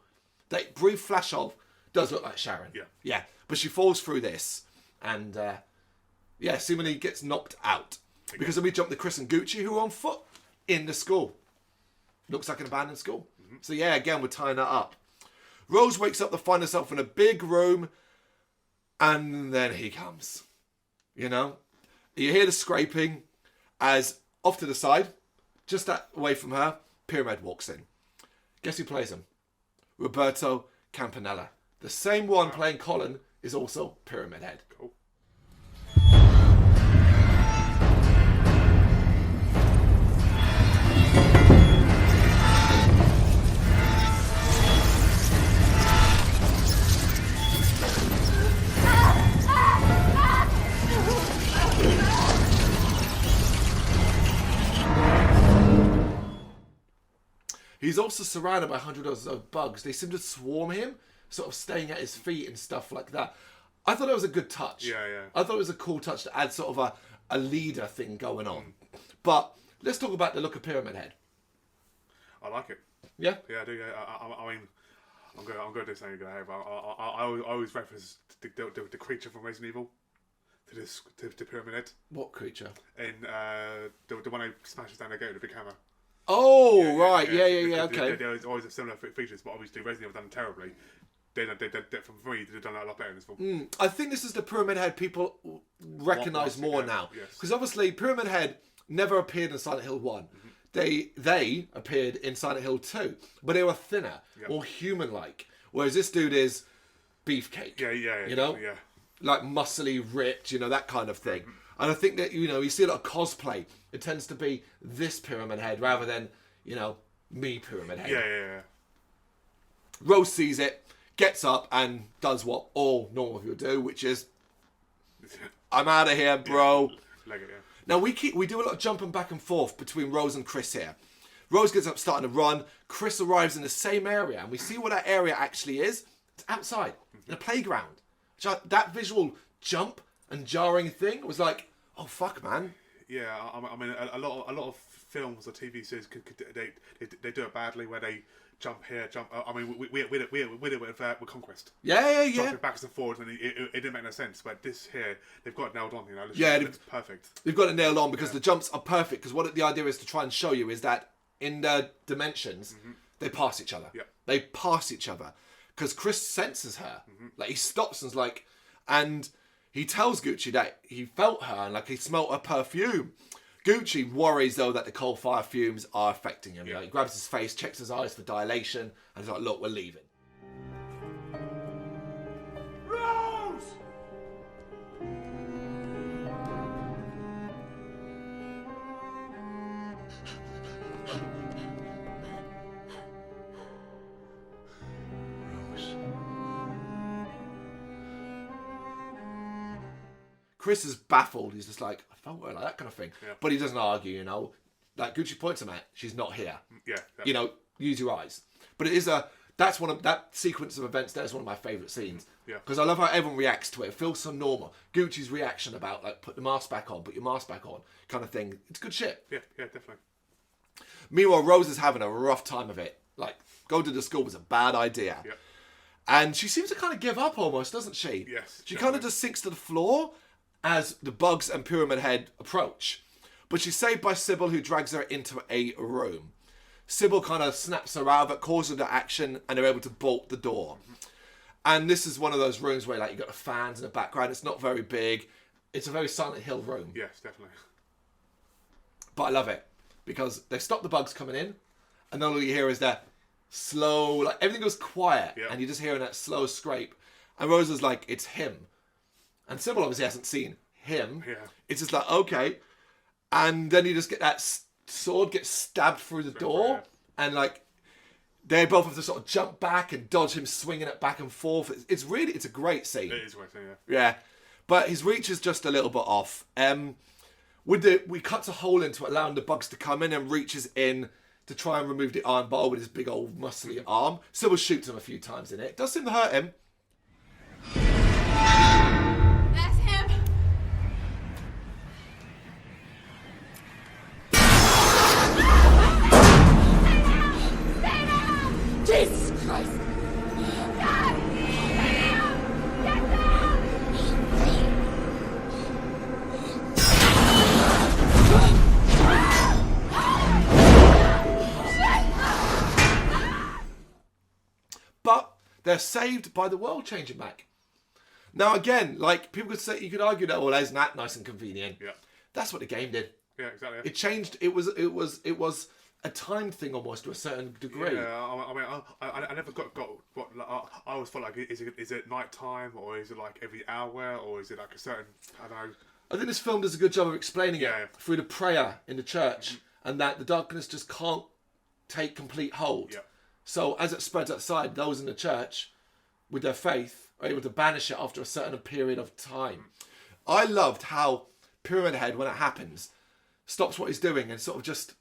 That brief flash of does look like Sharon. Yeah. Yeah. But she falls through this and, seemingly gets knocked out. Because then we jump to Chris and Gucci, who are on foot in the school. Looks like an abandoned school. Mm-hmm. So yeah, again, we're tying that up. Rose wakes up to find herself in a big room, and then he comes. You know? You hear the scraping as Off to the side, just that away from her, Pyramid walks in. Guess who plays him? Roberto Campanella. The same one playing Colin is also Pyramid Head. Cool. He's also surrounded by hundreds of bugs. They seem to swarm him, sort of staying at his feet and stuff like that. I thought it was a good touch. Yeah, yeah. I thought it was a cool touch to add sort of a leader thing going on. But let's talk about the look of Pyramid Head. I like it. Yeah? Yeah, I do. Yeah. I mean, I'm going to do something going to have. I always reference the creature from Resident Evil to Pyramid Head. What creature? In the one who smashes down the gate with the big hammer. Oh, right. Yeah, okay. There's always a similar features, but obviously Resident Evil done terribly. They from me, they've done that a lot better in this film. I think this is the Pyramid Head people recognise more now. Yes. Because obviously Pyramid Head never appeared in Silent Hill 1. They appeared in Silent Hill 2, but they were thinner, more human-like. Whereas this dude is beefcake. Yeah. You know? Yeah. Like muscly, ripped, that kind of thing. And I think that, you see a lot of cosplay. It tends to be this Pyramid Head rather than, me Pyramid Head. Yeah. Rose sees it, gets up and does what all normal people do, which is, I'm out of here, bro. Leg it, yeah. Now, we do a lot of jumping back and forth between Rose and Chris here. Rose gets up starting to run. Chris arrives in the same area, and we see what that area actually is. It's outside, in a playground. That visual jump and jarring thing was like, oh, fuck, man. Yeah, I mean, a lot of films or TV series they do it badly where they jump here, jump. I mean, we did it with Conquest. Yeah. Jumping backwards and forwards, and it didn't make no sense. But this here, they've got it nailed on. It's perfect. They've got it nailed on because the jumps are perfect. Because what the idea is to try and show you is that in the dimensions, they pass each other. Yeah. They pass each other because Chris senses her. Like he stops and's like, and he tells Gucci that he felt her and like he smelt her perfume. Gucci worries though that the coal fire fumes are affecting him. He grabs his face, checks his eyes for dilation, and he's like, look, we're leaving. Rose! Chris is baffled. He's just like, I felt her, like that kind of thing. Yeah. But he doesn't argue, Like Gucci points him at, she's not here. Yeah. Use your eyes. But it is that sequence of events there is one of my favourite scenes. Yeah. Because I love how everyone reacts to it. It feels so normal. Gucci's reaction about like put the mask back on, put your mask back on, kind of thing. It's good shit. Yeah, definitely. Meanwhile, Rose is having a rough time of it. Like, go to the school was a bad idea. Yeah. And she seems to kind of give up almost, doesn't she? Yes. She kind of just sinks to the floor as the bugs and Pyramid Head approach. But she's saved by Sybil, who drags her into a room. Sybil kind of snaps her out of it, causes her to action, and they're able to bolt the door. And this is one of those rooms where like you've got the fans in the background. It's not very big. It's a very Silent Hill room. Yes, definitely. But I love it because they stop the bugs coming in, and then all you hear is that slow, like everything goes quiet, and you're just hearing that slow scrape. And Rose is like, it's him. And Sybil obviously hasn't seen him. Yeah. It's just like, okay. And then you just get that sword get stabbed through the door. And like, they both have to sort of jump back and dodge him swinging it back and forth. It's a great scene. It is a great scene, Yeah. But his reach is just a little bit off. We cut a hole into it, allowing the bugs to come in, and reaches in to try and remove the iron bar with his big old muscly arm. Sybil shoots him a few times in it. It does seem to hurt him. That's him. Jesus Christ! But they're saved by the world changing back. Now again, like people could say, you could argue that, well, isn't that nice and convenient? Yeah. That's what the game did. Yeah, exactly. It changed. It was a time thing almost to a certain degree. Yeah, I mean, I never got what like, I always felt like is it night time or is it like every hour or is it like a certain I don't know. I think this film does a good job of explaining Yeah. it through the prayer in the church, and that the darkness just can't take complete hold. Yeah. So as it spreads outside, those in the church, with their faith, are able to banish it after a certain period of time. I loved how Pyramid Head, when it happens, stops what he's doing and sort of just...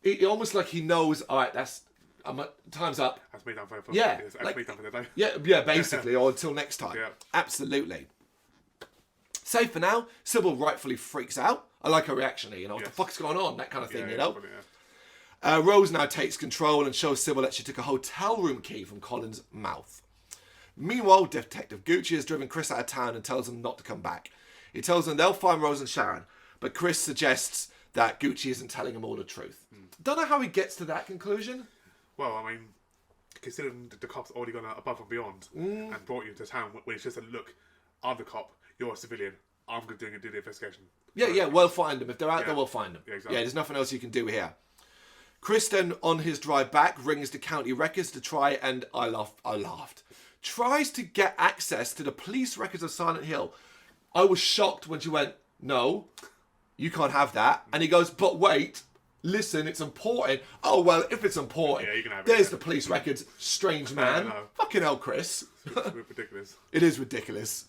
It almost like he knows, all right, time's up. That's me done for Yeah, That's like- me done for the day. Yeah, basically, or until next time. Yeah. Absolutely. Safe for now, Sybil rightfully freaks out. I like her reaction here, what the Yes. fuck's going on, that kind of thing, Yeah, you know? funny, yeah. Rose now takes control and shows Sybil that she took a hotel room key from Colin's mouth. Meanwhile, Detective Gucci has driven Chris out of town and tells him not to come back. He tells them they'll find Rose and Sharon, but Chris suggests that Gucci isn't telling him all the truth. Don't know how he gets to that conclusion. Well, I mean, considering the cop's already gone above and beyond and brought you into town, when it's just a look, I'm the cop, you're a civilian, I'm going to do the investigation. Yeah, we'll find them. If they're out there, we'll find them. Yeah, exactly. There's nothing else you can do here. Chris then, on his drive back, rings the county records to try and, I laughed, tries to get access to the police records of Silent Hill. I was shocked when she went, no, you can't have that. And he goes, but wait, listen, it's important. Oh, well, if it's important, Yeah, you can have it, there's yeah. the police records. Strange man. know. Fucking hell, Chris. It's ridiculous. It is ridiculous.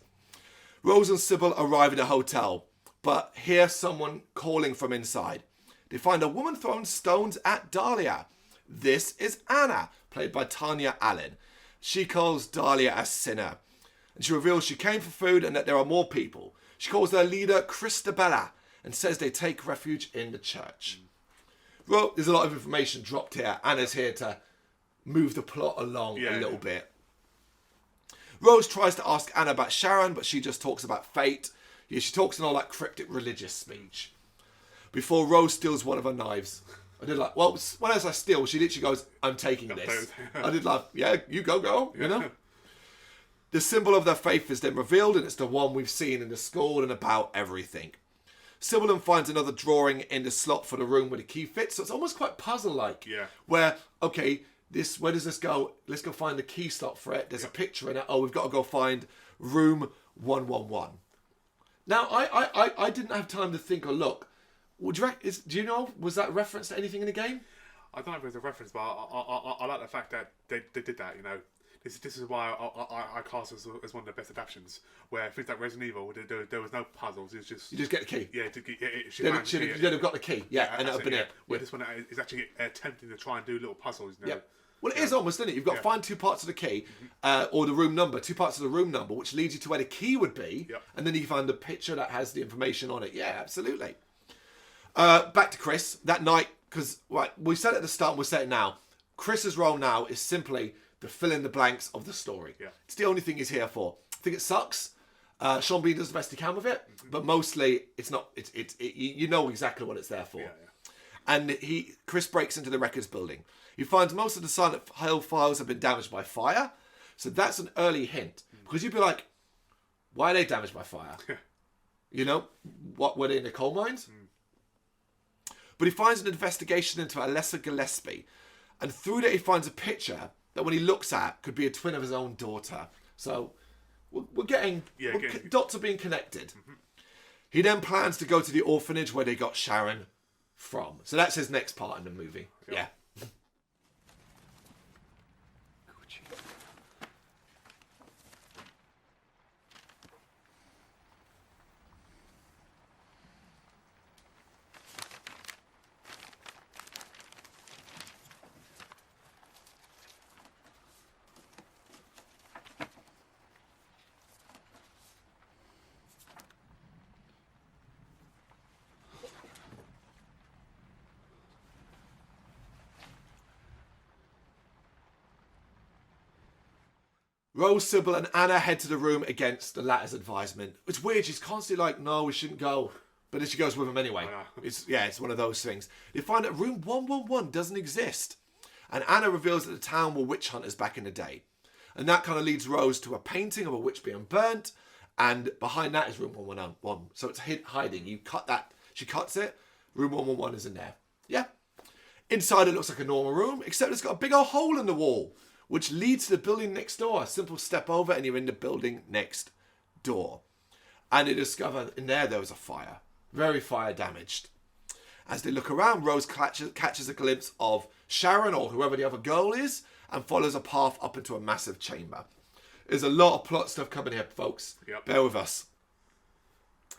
Rose and Sybil arrive at a hotel, but hear someone calling from inside. They find a woman throwing stones at Dahlia. This is Anna, played by Tanya Allen. She calls Dahlia a sinner, and she reveals she came for food and that there are more people. She calls their leader Christabella and says they take refuge in the church. Well, there's a lot of information dropped here. Anna's here to move the plot along a little bit. Rose tries to ask Anna about Sharon, but she just talks about fate. Yeah, she talks in all that cryptic religious speech. Before Rose steals one of her knives. I did like, well, when as I steal, she literally goes, I'm taking this. I did like, yeah, you go, you know? The symbol of their faith is then revealed, and it's the one we've seen in the school and about everything. Sybil then finds another drawing in the slot for the room where the key fits, so it's almost quite puzzle-like. Yeah. Where, okay, where does this go? Let's go find the key slot for it. There's a picture in it. Oh, we've got to go find room 111. Now, I didn't have time to think or look. Do you know, was that reference to anything in the game? I don't know if there's a reference, but I like the fact that they did that, you know. This is why I cast as one of the best adaptions, where things like Resident Evil, there was no puzzles, it was just... You just get the key. Yeah, You'd have got the key, and that would have been it. Well, this one is actually attempting to try and do little puzzles, you know. Yep. Well, it is almost, isn't it? You've got to find two parts of the key, or the room number, two parts of the room number, which leads you to where the key would be, and then you find the picture that has the information on it. Yeah, absolutely. Back to Chris. That night, because we said it at the start and we'll say it now, Chris's role now is simply to fill in the blanks of the story. Yeah. It's the only thing he's here for. I think it sucks. Sean Bean does the best he can with it, but mostly it's not. You know exactly what it's there for. And Chris breaks into the records building. He finds most of the Silent Hill files have been damaged by fire, so that's an early hint. Because you'd be like, why are they damaged by fire? You know, what were they in the coal mines? But he finds an investigation into Alessa Gillespie, and through that he finds a picture that when he looks at could be a twin of his own daughter. So we're getting dots are being connected. He then plans to go to the orphanage where they got Sharon from. So that's his next part in the movie. Yeah. Rose, Sybil and Anna head to the room against the latter's advisement. It's weird, she's constantly like, no, we shouldn't go. But then she goes with him anyway. It's one of those things. They find that room 111 doesn't exist. And Anna reveals that the town were witch hunters back in the day. And that kind of leads Rose to a painting of a witch being burnt. And behind that is room 111. So it's hiding. You cut that. She cuts it. Room 111 is in there. Yeah. Inside it looks like a normal room, except it's got a big old hole in the wall, which leads to the building next door. A simple step over and you're in the building next door. And they discover in there was a fire. Very fire damaged. As they look around, Rose catches a glimpse of Sharon or whoever the other girl is and follows a path up into a massive chamber. There's a lot of plot stuff coming here, folks. Yep. Bear with us.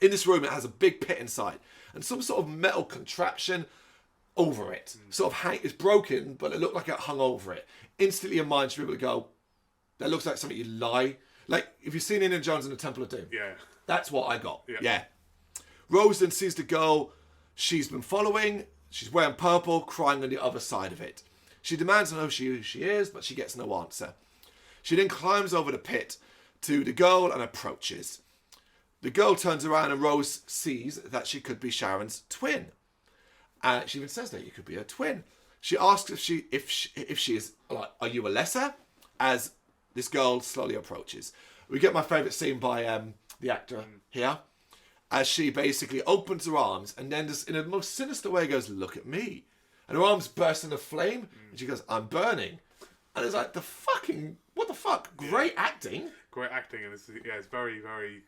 In this room, it has a big pit inside and some sort of metal contraption over it. Sort of it's broken, but it looked like it hung over it. Instantly, your mind should be able to go, that looks like something you lie. Like, if you've seen Indiana Jones and the Temple of Doom. Yeah. That's what I got. Yeah. Yeah. Rose then sees the girl she's been following. She's wearing purple, crying on the other side of it. She demands to know who she is, but she gets no answer. She then climbs over the pit to the girl and approaches. The girl turns around and Rose sees that she could be Sharon's twin. And she even says that you could be her twin. She asks if she is like, are you a lesser? As this girl slowly approaches. We get my favourite scene by the actor here. As she basically opens her arms and then just in a most sinister way goes, look at me. And her arms burst into flame and she goes, I'm burning. And it's like, what the fuck? Great acting. Great acting, and it's very, very...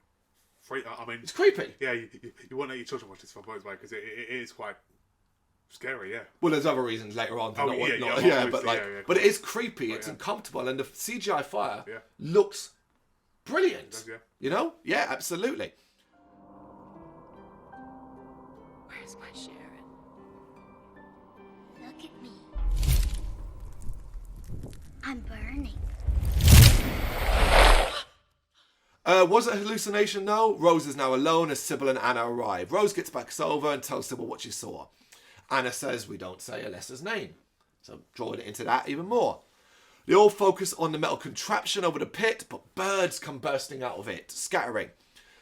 I mean... It's creepy. Yeah, you won't let your children watch this film, because it is quite scary, yeah. Well, there's other reasons later on. But it is creepy. But it's uncomfortable. And the CGI fire Yeah. looks brilliant. Does, yeah. You know? Yeah, absolutely. Where's my Sharon? Look at me. I'm burning. Was it a hallucination? No. Rose is now alone as Sybil and Anna arrive. Rose gets back over and tells Sybil what she saw. Anna says we don't say Alessa's name. So drawing it into that even more. They all focus on the metal contraption over the pit, but birds come bursting out of it, scattering,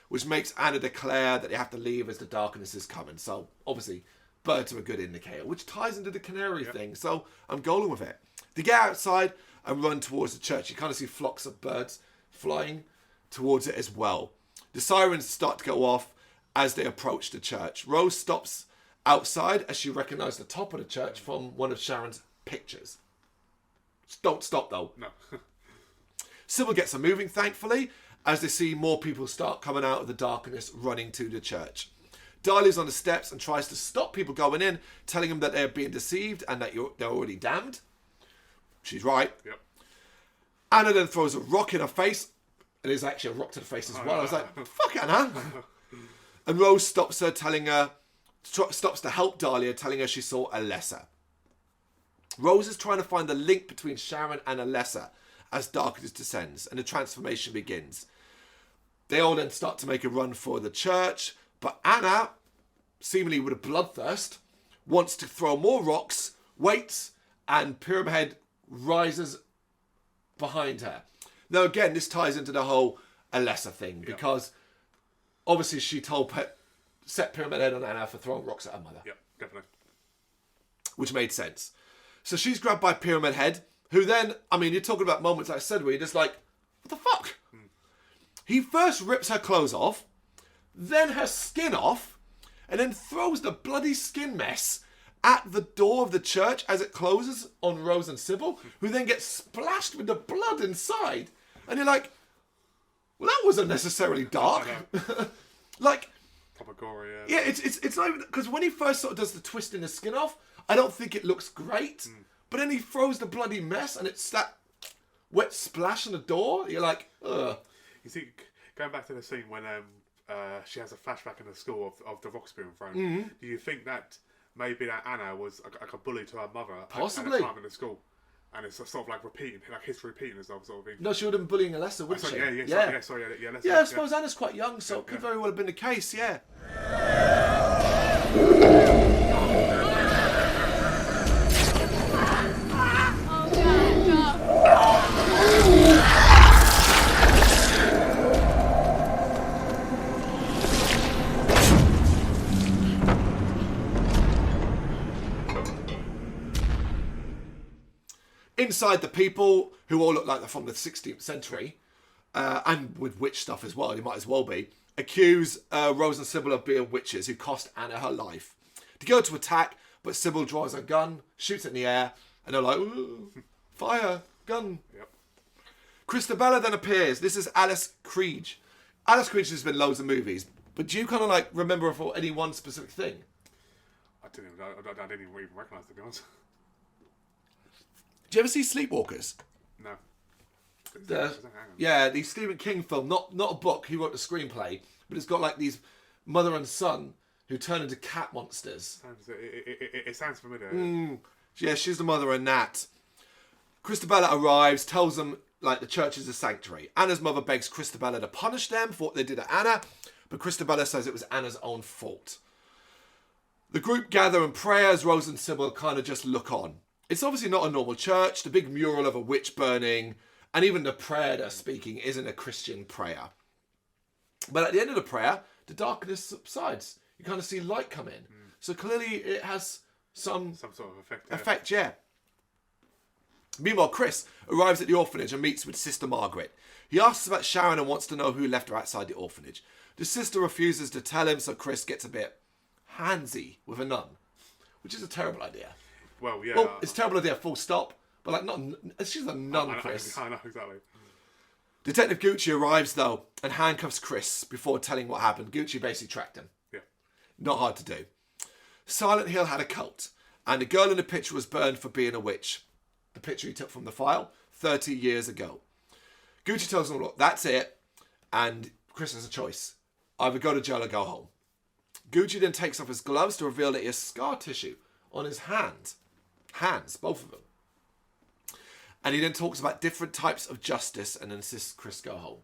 which makes Anna declare that they have to leave as the darkness is coming. So obviously, birds are a good indicator, which ties into the canary thing. So I'm going with it. They get outside and run towards the church. You kind of see flocks of birds flying towards it as well. The sirens start to go off as they approach the church. Rose stops outside as she recognises the top of the church from one of Sharon's pictures. Don't stop though. No. Sybil gets her moving, thankfully, as they see more people start coming out of the darkness running to the church. Dahlia's on the steps and tries to stop people going in, telling them that they're being deceived and that they're already damned. She's right. Yep. Anna then throws a rock in her face. It is actually a rock to the face as well. I was like, fuck Anna. And Rose stops her, stops to help Dahlia, telling her she saw Alessa. Rose is trying to find the link between Sharon and Alessa as darkness descends and the transformation begins. They all then start to make a run for the church, but Anna, seemingly with a bloodthirst, wants to throw more rocks, waits, and Pyramid Head rises behind her. Now again, this ties into the whole Alessa thing, because obviously she set Pyramid Head on Anna for throwing rocks at her mother. Yep, definitely. Which made sense. So she's grabbed by Pyramid Head, who then, I mean, you're talking about moments like I said where you're just like, what the fuck? He first rips her clothes off, then her skin off, and then throws the bloody skin mess at the door of the church as it closes on Rose and Sybil, who then get splashed with the blood inside. And you're like, well, that wasn't necessarily dark. Like, Proper gory, yeah. yeah, it's not even, because when he first sort of does the twisting the skin off, I don't think it looks great. But then he throws the bloody mess and it's that wet splash on the door. You're like, ugh. You see, going back to the scene when she has a flashback in the school of the rocks being thrown, do you think that maybe that Anna was like a bully to her mother Possibly. at the time in the school? And it's sort of like repeating, like history repeating itself sort of thing. No, she would have been bullying Alessa, wouldn't she? Yeah, I suppose Anna's quite young, so it could very well have been the case, yeah. Inside, the people, who all look like they're from the 16th century, and with witch stuff as well, they might as well be, accuse Rose and Sybil of being witches who cost Anna her life. They go to attack, but Sybil draws a gun, shoots it in the air, and they're like, ooh, fire, gun. Yep. Christabella then appears. This is Alice Creed. Alice Creed has been in loads of movies, but do you kind of like remember her for any one specific thing? I didn't even recognise the guns. Do you ever see Sleepwalkers? No. Yeah, the Stephen King film, not a book. He wrote the screenplay, but it's got like these mother and son who turn into cat monsters. It sounds familiar. Yeah, she's the mother in that. Christabella arrives, tells them like the church is a sanctuary. Anna's mother begs Christabella to punish them for what they did to Anna, but Christabella says it was Anna's own fault. The group gather and pray as Rose and Sybil kind of just look on. It's obviously not a normal church. The big mural of a witch burning, and even the prayer they're speaking isn't a Christian prayer. But at the end of the prayer, the darkness subsides. You kind of see light come in. So clearly it has some sort of effect. Effect, yeah. Meanwhile, Chris arrives at the orphanage and meets with Sister Margaret. He asks about Sharon and wants to know who left her outside the orphanage. The sister refuses to tell him, so Chris gets a bit handsy with a nun, which is a terrible idea. Well, yeah. Well, it's a terrible idea, full stop. But like, not she's a nun, Chris. I know, exactly. Detective Gucci arrives though and handcuffs Chris before telling what happened. Gucci basically tracked him. Yeah. Not hard to do. Silent Hill had a cult, and the girl in the picture was burned for being a witch. The picture he took from the file 30 years ago. Gucci tells him, look, that's it, and Chris has a choice. Either go to jail or go home. Gucci then takes off his gloves to reveal that he has scar tissue on his hands, both of them. And he then talks about different types of justice and insists Chris go home.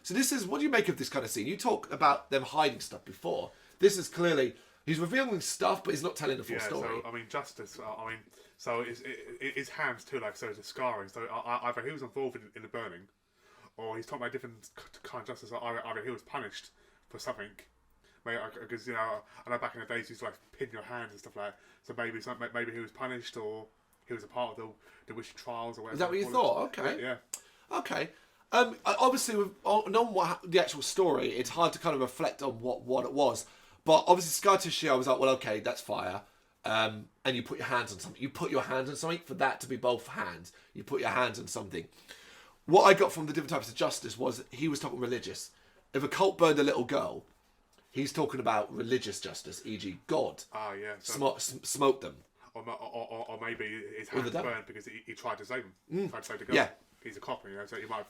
So this is, what do you make of this kind of scene? You talked about them hiding stuff before. This is clearly, he's revealing stuff, but he's not telling the full story. So, I mean, justice, so it's hands too, like, so it's a scarring. So either he was involved in the burning, or he's talking about different kind of justice. Either he was punished for something. Because, you know, I know back in the days you used to, like, pin your hands and stuff like that. So maybe he was punished, or he was a part of the witch trials or whatever. Is that what you thought? Okay. Yeah. Okay. Obviously, with knowing what the actual story, it's hard to kind of reflect on what it was. But obviously, scar tissue, I was like, well, okay, that's fire. And you put your hands on something. You put your hands on something for that to be both hands. You put your hands on something. What I got from the different types of justice was he was talking religious. If a cult burned a little girl, he's talking about religious justice, e.g. God. Ah, yeah. So, smoked them. Or maybe his hands burned because he tried to save him. Tried to save the girl. Yeah. He's a cop, you know, so he might have...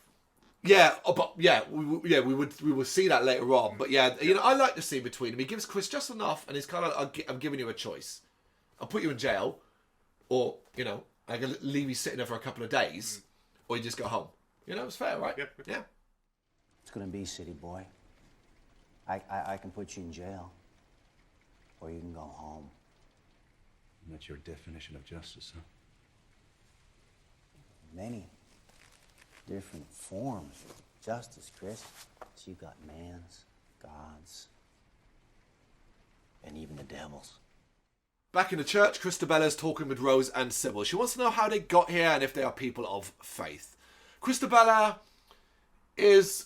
Yeah, we would see that later on. But yeah, you know, I like the scene between them. He gives Chris just enough, and he's kind of, I'm giving you a choice. I'll put you in jail, or, you know, I can leave you sitting there for a couple of days, or you just go home. You know, it's fair, right? Yeah. It's gonna be, city boy. I can put you in jail, or you can go home. And that's your definition of justice, huh? Many different forms of justice, Chris. So you've got man's, God's, and even the devil's. Back in the church, Christabella's talking with Rose and Sybil. She wants to know how they got here and if they are people of faith. Christabella is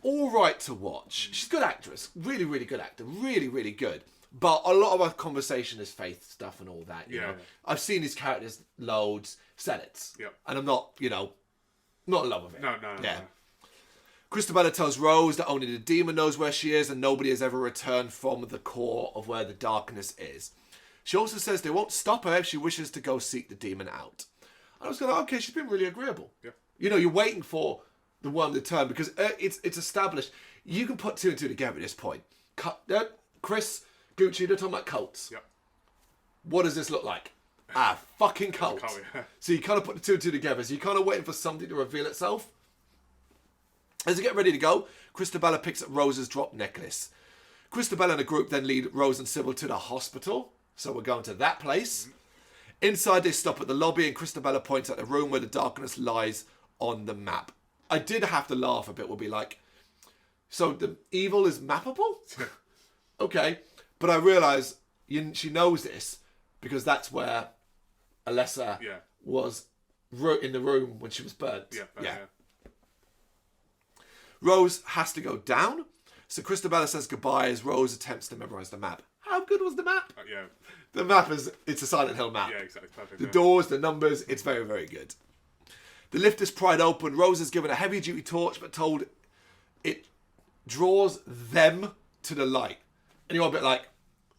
all right to watch. She's a good actress. Really, really good actor. Really, really good. But a lot of our conversation is faith stuff and all that. You know, I've seen these characters loads. Said it. Yep. And I'm not, you know, not in love with it. No. Christabella tells Rose that only the demon knows where she is and nobody has ever returned from the core of where the darkness is. She also says they won't stop her if she wishes to go seek the demon out. And I was going, okay, she's been really agreeable. Yeah. You know, you're waiting for the one to turn because it's established. You can put two and two together at this point. Chris, Gucci, they're talking about cults. Yep. What does this look like? Fucking cult. Yeah. So you kind of put the two and two together. So you're kind of waiting for something to reveal itself. As they get ready to go, Christabella picks up Rose's drop necklace. Christabella and the group then lead Rose and Sybil to the hospital. So we're going to that place. Inside, they stop at the lobby and Christabella points out the room where the darkness lies on the map. I did have to laugh a bit. We'll be like, so the evil is mappable? Okay. But I realise she knows this because that's where Alessa was in the room when she was burnt. Yeah. Rose has to go down. So Christabella says goodbye as Rose attempts to memorise the map. How good was the map? Yeah. The map it's a Silent Hill map. Yeah, exactly. Perfect. The yeah. doors, the numbers, it's very, very good. The lift is pried open. Rose is given a heavy-duty torch, but told it draws them to the light. And you're a bit like,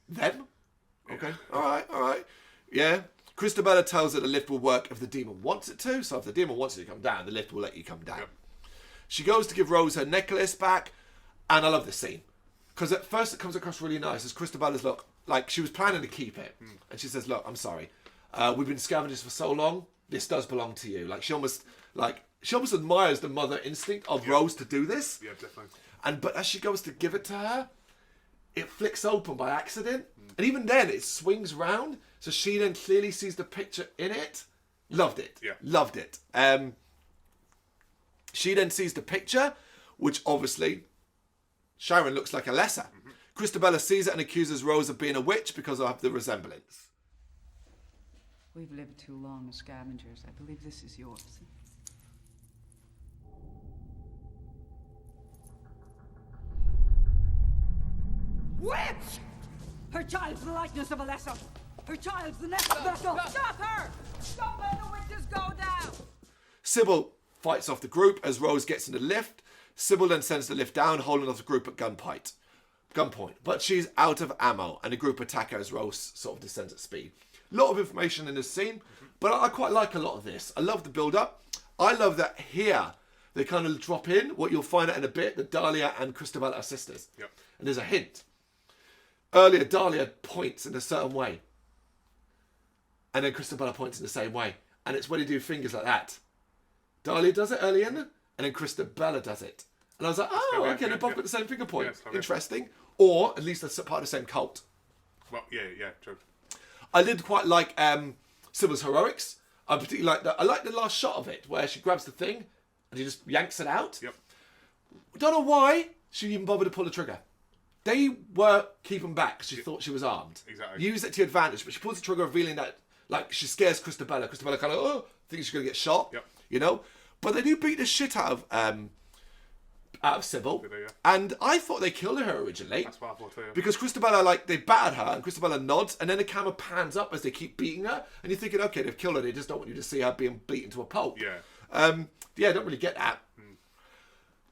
them? Okay, all right. Yeah. Christabella tells her the lift will work if the demon wants it to. So if the demon wants you to come down, the lift will let you come down. Yep. She goes to give Rose her necklace back. And I love this scene. Because at first it comes across really nice as Christabella's, look, like she was planning to keep it. And she says, look, I'm sorry. We've been scavengers for so long. This does belong to you. She almost admires the mother instinct of Rose to do this. Yeah, definitely. But as she goes to give it to her, it flicks open by accident. And even then, it swings round. So she then clearly sees the picture in it. Loved it. Yeah. Loved it. She then sees the picture, which obviously Sharon looks like a lesser. Christabella sees it and accuses Rose of being a witch because of the resemblance. We've lived too long as scavengers. I believe this is yours. Witch! Her child's the likeness of a lesser. Her child's the next vessel. Stop her! Don't let the witches go down! Sybil fights off the group as Rose gets in the lift. Sybil then sends the lift down, holding off the group at gunpoint. But she's out of ammo, and the group attack her as Rose sort of descends at speed. A lot of information in this scene, but I quite like a lot of this. I love the build-up. I love that here they kind of drop in what you'll find out in a bit, that Dahlia and Christabella are sisters. Yep. And there's a hint. Earlier, Dahlia points in a certain way. And then Christabella points in the same way. And it's when they do fingers like that. Dahlia does it early in, and then Christabella does it. And I was like, oh, okay, they've both got the same finger point. Yeah, interesting. Or at least they're part of the same cult. Well, yeah, true. I did quite like Sybil's heroics. I particularly like that. I like the last shot of it where she grabs the thing and she just yanks it out. Yep. Don't know why she even bothered to pull the trigger. They were keeping back because she thought she was armed. Exactly. Use it to your advantage, but she pulls the trigger, revealing that she scares Christabella. Christabella kind of thinks she's going to get shot. Yep. You know, but they do beat the shit out of Sybil. Yeah. And I thought they killed her originally. That's what I thought too. Because Christabella, they battered her, and Christabella nods, and then the camera pans up as they keep beating her, and you're thinking, okay, they've killed her, they just don't want you to see her being beaten to a pulp. Yeah. I don't really get that.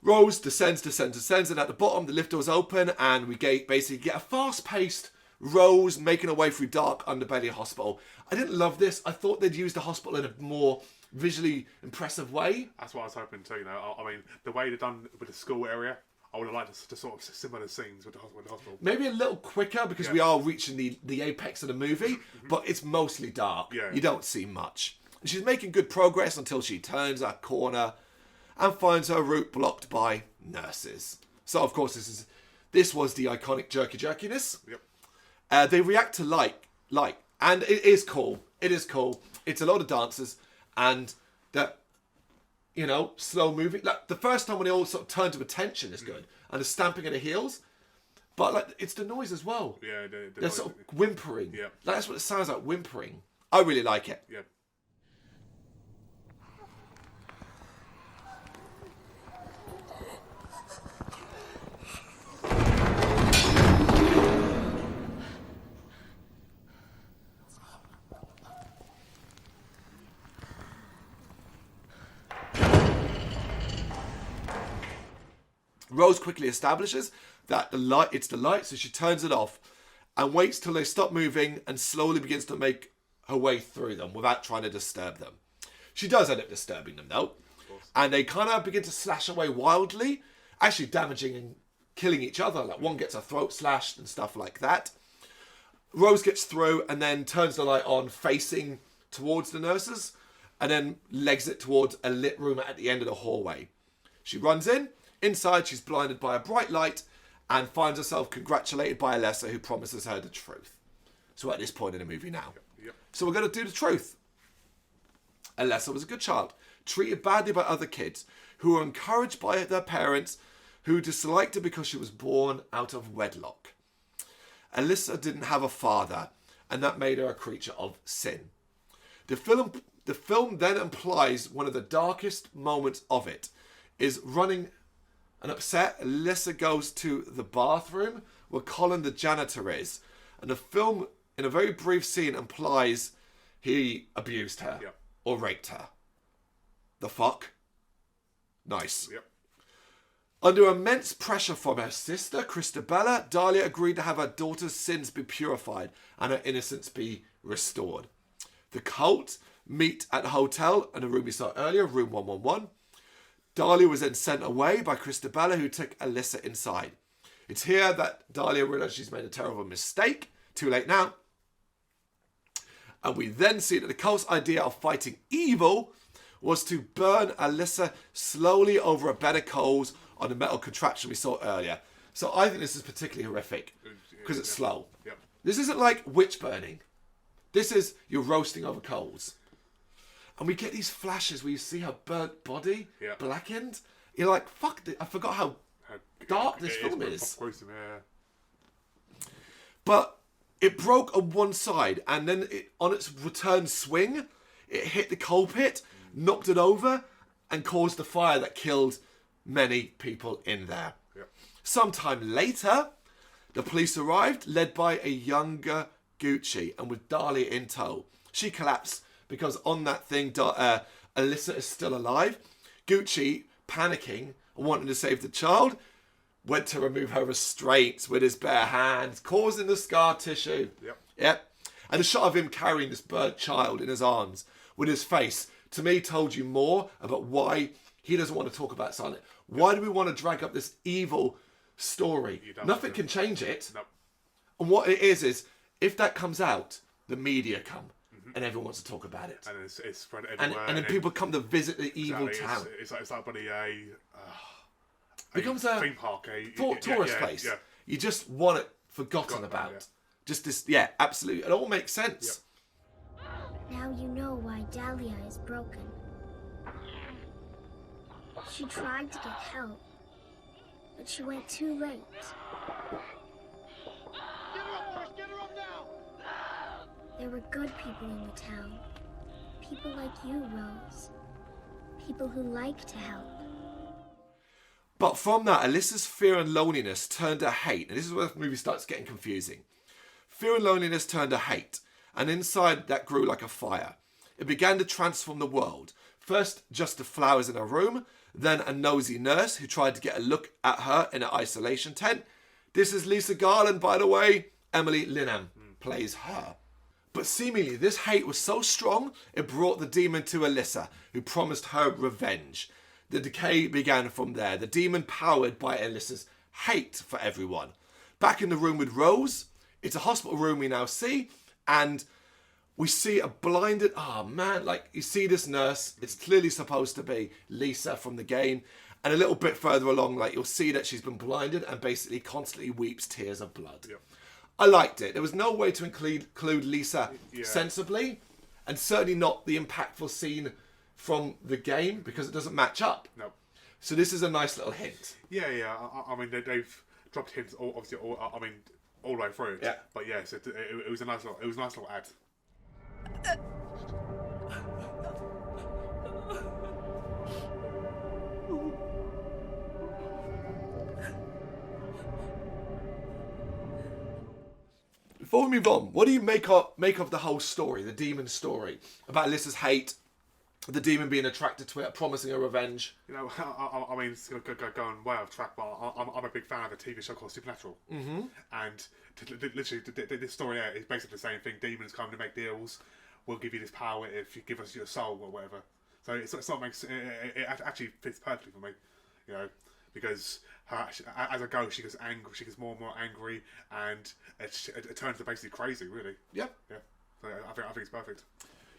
Rose descends, and at the bottom, the lift doors open, and we basically get a fast-paced Rose making her way through dark underbelly hospital. I didn't love this. I thought they'd use the hospital in a more visually impressive way. That's what I was hoping too. I mean, the way they're done with the school area, I would have liked to sort of similar scenes with the hospital. Maybe a little quicker because we are reaching the apex of the movie, but it's mostly dark. Yeah. You don't see much. And she's making good progress until she turns a corner and finds her route blocked by nurses. So of course this was the iconic jerkiness. Yep. They react to light, and it is cool. It is cool. It's a lot of dancers, and that, slow moving. Like the first time when they all sort of turn to attention is good, and the stamping of the heels. But it's the noise as well. Yeah, They're noise. sort of whimpering. Yeah. That's what it sounds like, whimpering. I really like it. Yeah. Rose quickly establishes that it's the light, so she turns it off and waits till they stop moving and slowly begins to make her way through them without trying to disturb them. She does end up disturbing them though, and they kind of begin to slash away wildly, actually damaging and killing each other. Like one gets her throat slashed and stuff like that. Rose gets through and then turns the light on facing towards the nurses and then legs it towards a lit room at the end of the hallway. She runs in. Inside, she's blinded by a bright light and finds herself congratulated by Alessa, who promises her the truth. So at this point in the movie now. Yep. So we're going to do the truth. Alessa was a good child, treated badly by other kids, who were encouraged by their parents, who disliked her because she was born out of wedlock. Alyssa didn't have a father, and that made her a creature of sin. The film then implies one of the darkest moments of it is running and upset, Alyssa goes to the bathroom where Colin the janitor is. And the film, in a very brief scene, implies he abused her or raped her. The fuck? Nice. Yep. Under immense pressure from her sister, Christabella, Dahlia agreed to have her daughter's sins be purified and her innocence be restored. The cult meet at the hotel in the room we saw earlier, room 111. Dahlia was then sent away by Christabella, who took Alyssa inside. It's here that Dahlia realizes she's made a terrible mistake. Too late now. And we then see that the cult's idea of fighting evil was to burn Alyssa slowly over a bed of coals on the metal contraption we saw earlier. So I think this is particularly horrific because it's slow. Yep. This isn't like witch burning. This is you're roasting over coals. And we get these flashes where you see her burnt body, blackened. You're like, fuck, I forgot how dark this film is. Gruesome, yeah. But it broke on one side, and then on its return swing, it hit the coal pit, knocked it over, and caused a fire that killed many people in there. Yep. Sometime later, the police arrived, led by a younger Gucci, and with Dahlia in tow. She collapsed because on that thing, Alyssa is still alive. Gucci, panicking and wanting to save the child, went to remove her restraints with his bare hands, causing the scar tissue. Yep. And the shot of him carrying this burnt child in his arms with his face, to me, told you more about why he doesn't want to talk about silent. Why do we want to drag up this evil story? Nothing can change it. Nope. And what it is if that comes out, the media come. And everyone wants to talk about it. And it's spread everywhere. And then people come to visit the evil town. It's like bloody becomes a theme park, tourist place. Yeah. You just want it forgotten about. Yeah. Just this, absolutely. It all makes sense. Now you know why Dahlia is broken. She tried to get help, but she went too late. Get her up, Boris! Get her up now! There were good people in the town. People like you, Rose. People who like to help. But from that, Alyssa's fear and loneliness turned to hate. And this is where the movie starts getting confusing. Fear and loneliness turned to hate. And inside that grew like a fire. It began to transform the world. First, just the flowers in her room. Then a nosy nurse who tried to get a look at her in an isolation tent. This is Lisa Garland, by the way. Emily Linham plays her. But seemingly this hate was so strong, it brought the demon to Alyssa, who promised her revenge. The decay began from there, the demon powered by Alyssa's hate for everyone. Back in the room with Rose, it's a hospital room we now see, and we see a blinded, you see this nurse, it's clearly supposed to be Lisa from the game, and a little bit further along, you'll see that she's been blinded and basically constantly weeps tears of blood. Yep. I liked it. There was no way to include Lisa sensibly, and certainly not the impactful scene from the game because it doesn't match up. No. So this is a nice little hint. Yeah. I mean, they've dropped hints, all the way through. Yeah. But yes, it was a nice little ad. Before we move on, what do you make of the whole story, the demon story, about Alyssa's hate, the demon being attracted to it, promising her revenge? You know, I mean, it's going way off track, but I'm a big fan of a TV show called Supernatural. Mm-hmm. And literally, this story is basically the same thing. Demons come to make deals. We'll give you this power if you give us your soul or whatever. So it actually fits perfectly for me, you know, because as a ghost, she gets angry. She gets more and more angry, and it turns to basically crazy, really. Yeah. So I think it's perfect.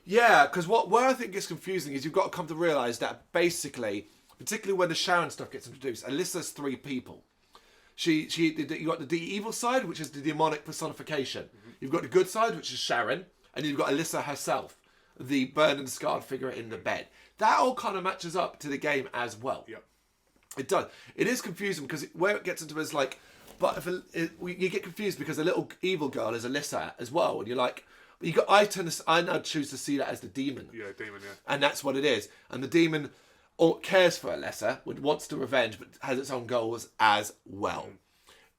Yeah, because where I think gets confusing is you've got to come to realise that basically, particularly when the Sharon stuff gets introduced, Alyssa's three people. You got the evil side, which is the demonic personification. Mm-hmm. You've got the good side, which is Sharon, and you've got Alyssa herself, the burned and scarred figure in the bed. That all kind of matches up to the game as well. Yep. It does. It is confusing because where it gets into is but you get confused because the little evil girl is Alyssa as well, and you're like, I now choose to see that as the demon. Yeah, demon. Yeah. And that's what it is. And the demon, or cares for Alyssa, wants to revenge, but has its own goals as well.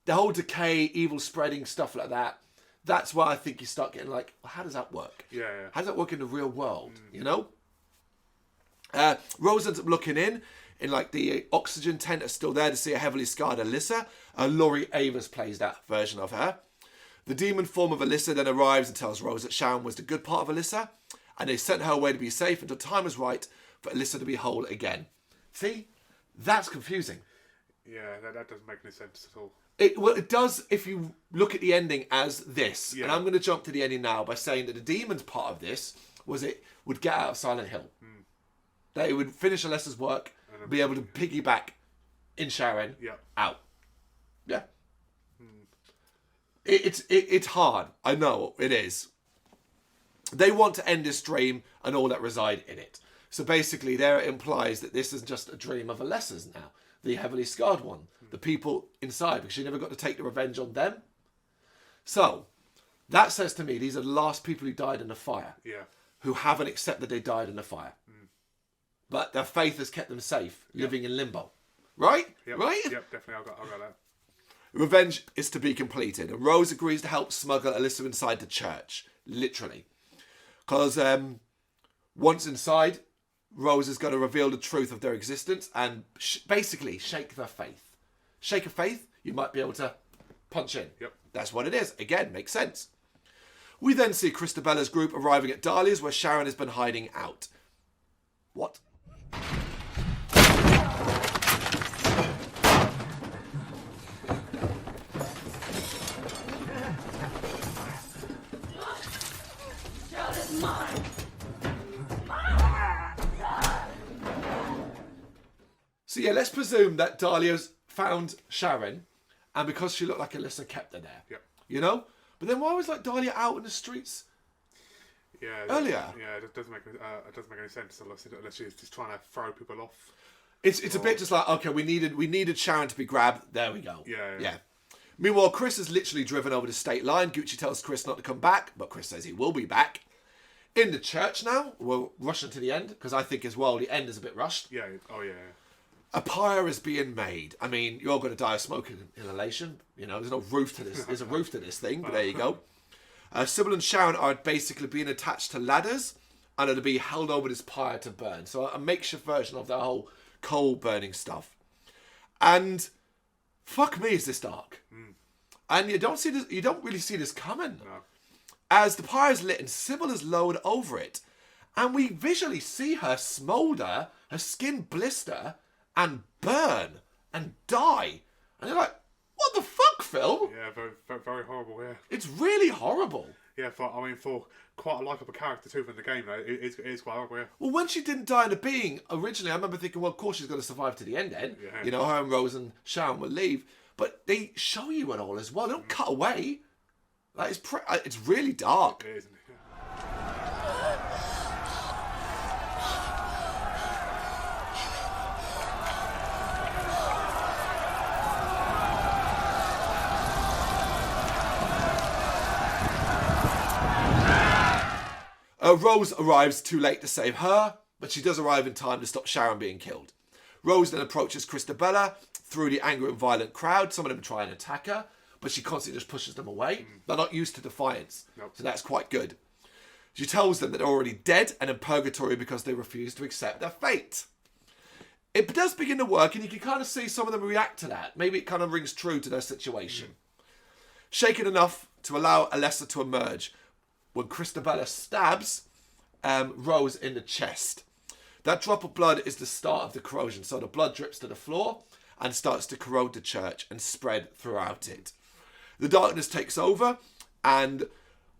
The whole decay, evil spreading, stuff like that, that's why I think you start getting like, well, how does that work? Yeah. How does that work in the real world, you know? Rose ends up looking in like the oxygen tent is still there to see a heavily scarred Alyssa. Laurie Avers plays that version of her. The demon form of Alyssa then arrives and tells Rose that Sharon was the good part of Alyssa, and they sent her away to be safe until time was right for Alyssa to be whole again. See? That's confusing. Yeah, that doesn't make any sense at all. It does if you look at the ending as this. Yeah. And I'm going to jump to the ending now by saying that the demon's part of this was it would get out of Silent Hill. They would finish Alyssa's work, be able to piggyback in Sharon out. Yeah. It's hard. I know it is. They want to end this dream and all that reside in it. So basically, there it implies that this is just a dream of Alyssa's now, the heavily scarred one, the people inside, because she never got to take the revenge on them. So that says to me, these are the last people who died in the fire, who haven't accepted they died in the fire, but their faith has kept them safe, living in limbo. Right? Right? Yep, definitely. I got that. Revenge is to be completed, and Rose agrees to help smuggle Alyssa inside the church, literally. Because once inside, Rose is going to reveal the truth of their existence and basically shake their faith. Shake a faith, you might be able to punch in. Yep. That's what it is. Again, makes sense. We then see Christabella's group arriving at Dahlia's, where Sharon has been hiding out. What? So yeah, let's presume that Dahlia's found Sharon, and because she looked like Alyssa, kept her there. Yep. You know? But then why was like Dahlia out in the streets earlier? Yeah, it doesn't make any sense unless she's just trying to throw people off. It's a bit just like, okay, we needed Sharon to be grabbed. There we go. Yeah. Meanwhile, Chris is literally driven over the state line. Gucci tells Chris not to come back, but Chris says he will be back. In the church now, we're rushing to the end, because I think as well the end is a bit rushed. Yeah. Oh yeah. A pyre is being made. I mean, you're going to die of smoke inhalation. You know, there's no roof to this. There's a roof to this thing, but there you go. Sybil and Sharon are basically being attached to ladders and are to be held over this pyre to burn. So a makeshift version of the whole coal burning stuff. And fuck me, is this dark? And you don't really see this coming. No. As the pyre is lit and Sybil is lowered over it, and we visually see her smoulder, her skin blister, and burn and die. And you're like, what the fuck, Phil? Yeah, very, very horrible, yeah. It's really horrible. Yeah, for quite a likeable character too in the game, though, it is quite horrible, yeah. Well, when she didn't die in a being, originally I remember thinking, well, of course she's going to survive to the end then. Yeah. You know, her and Rose and Sharon will leave. But they show you it all as well. They don't cut away. Like, it's really dark. It is, isn't it? Rose arrives too late to save her, but she does arrive in time to stop Sharon being killed. Rose then approaches Christabella through the angry and violent crowd. Some of them try and attack her, but she constantly just pushes them away. They're not used to defiance, so that's quite good. She tells them that they're already dead and in purgatory because they refuse to accept their fate. It does begin to work, and you can kind of see some of them react to that. Maybe it kind of rings true to their situation. Shaken enough to allow Alyssa to emerge when Christabella stabs Rose in the chest. That drop of blood is the start of the corrosion, so the blood drips to the floor and starts to corrode the church and spread throughout it. The darkness takes over, and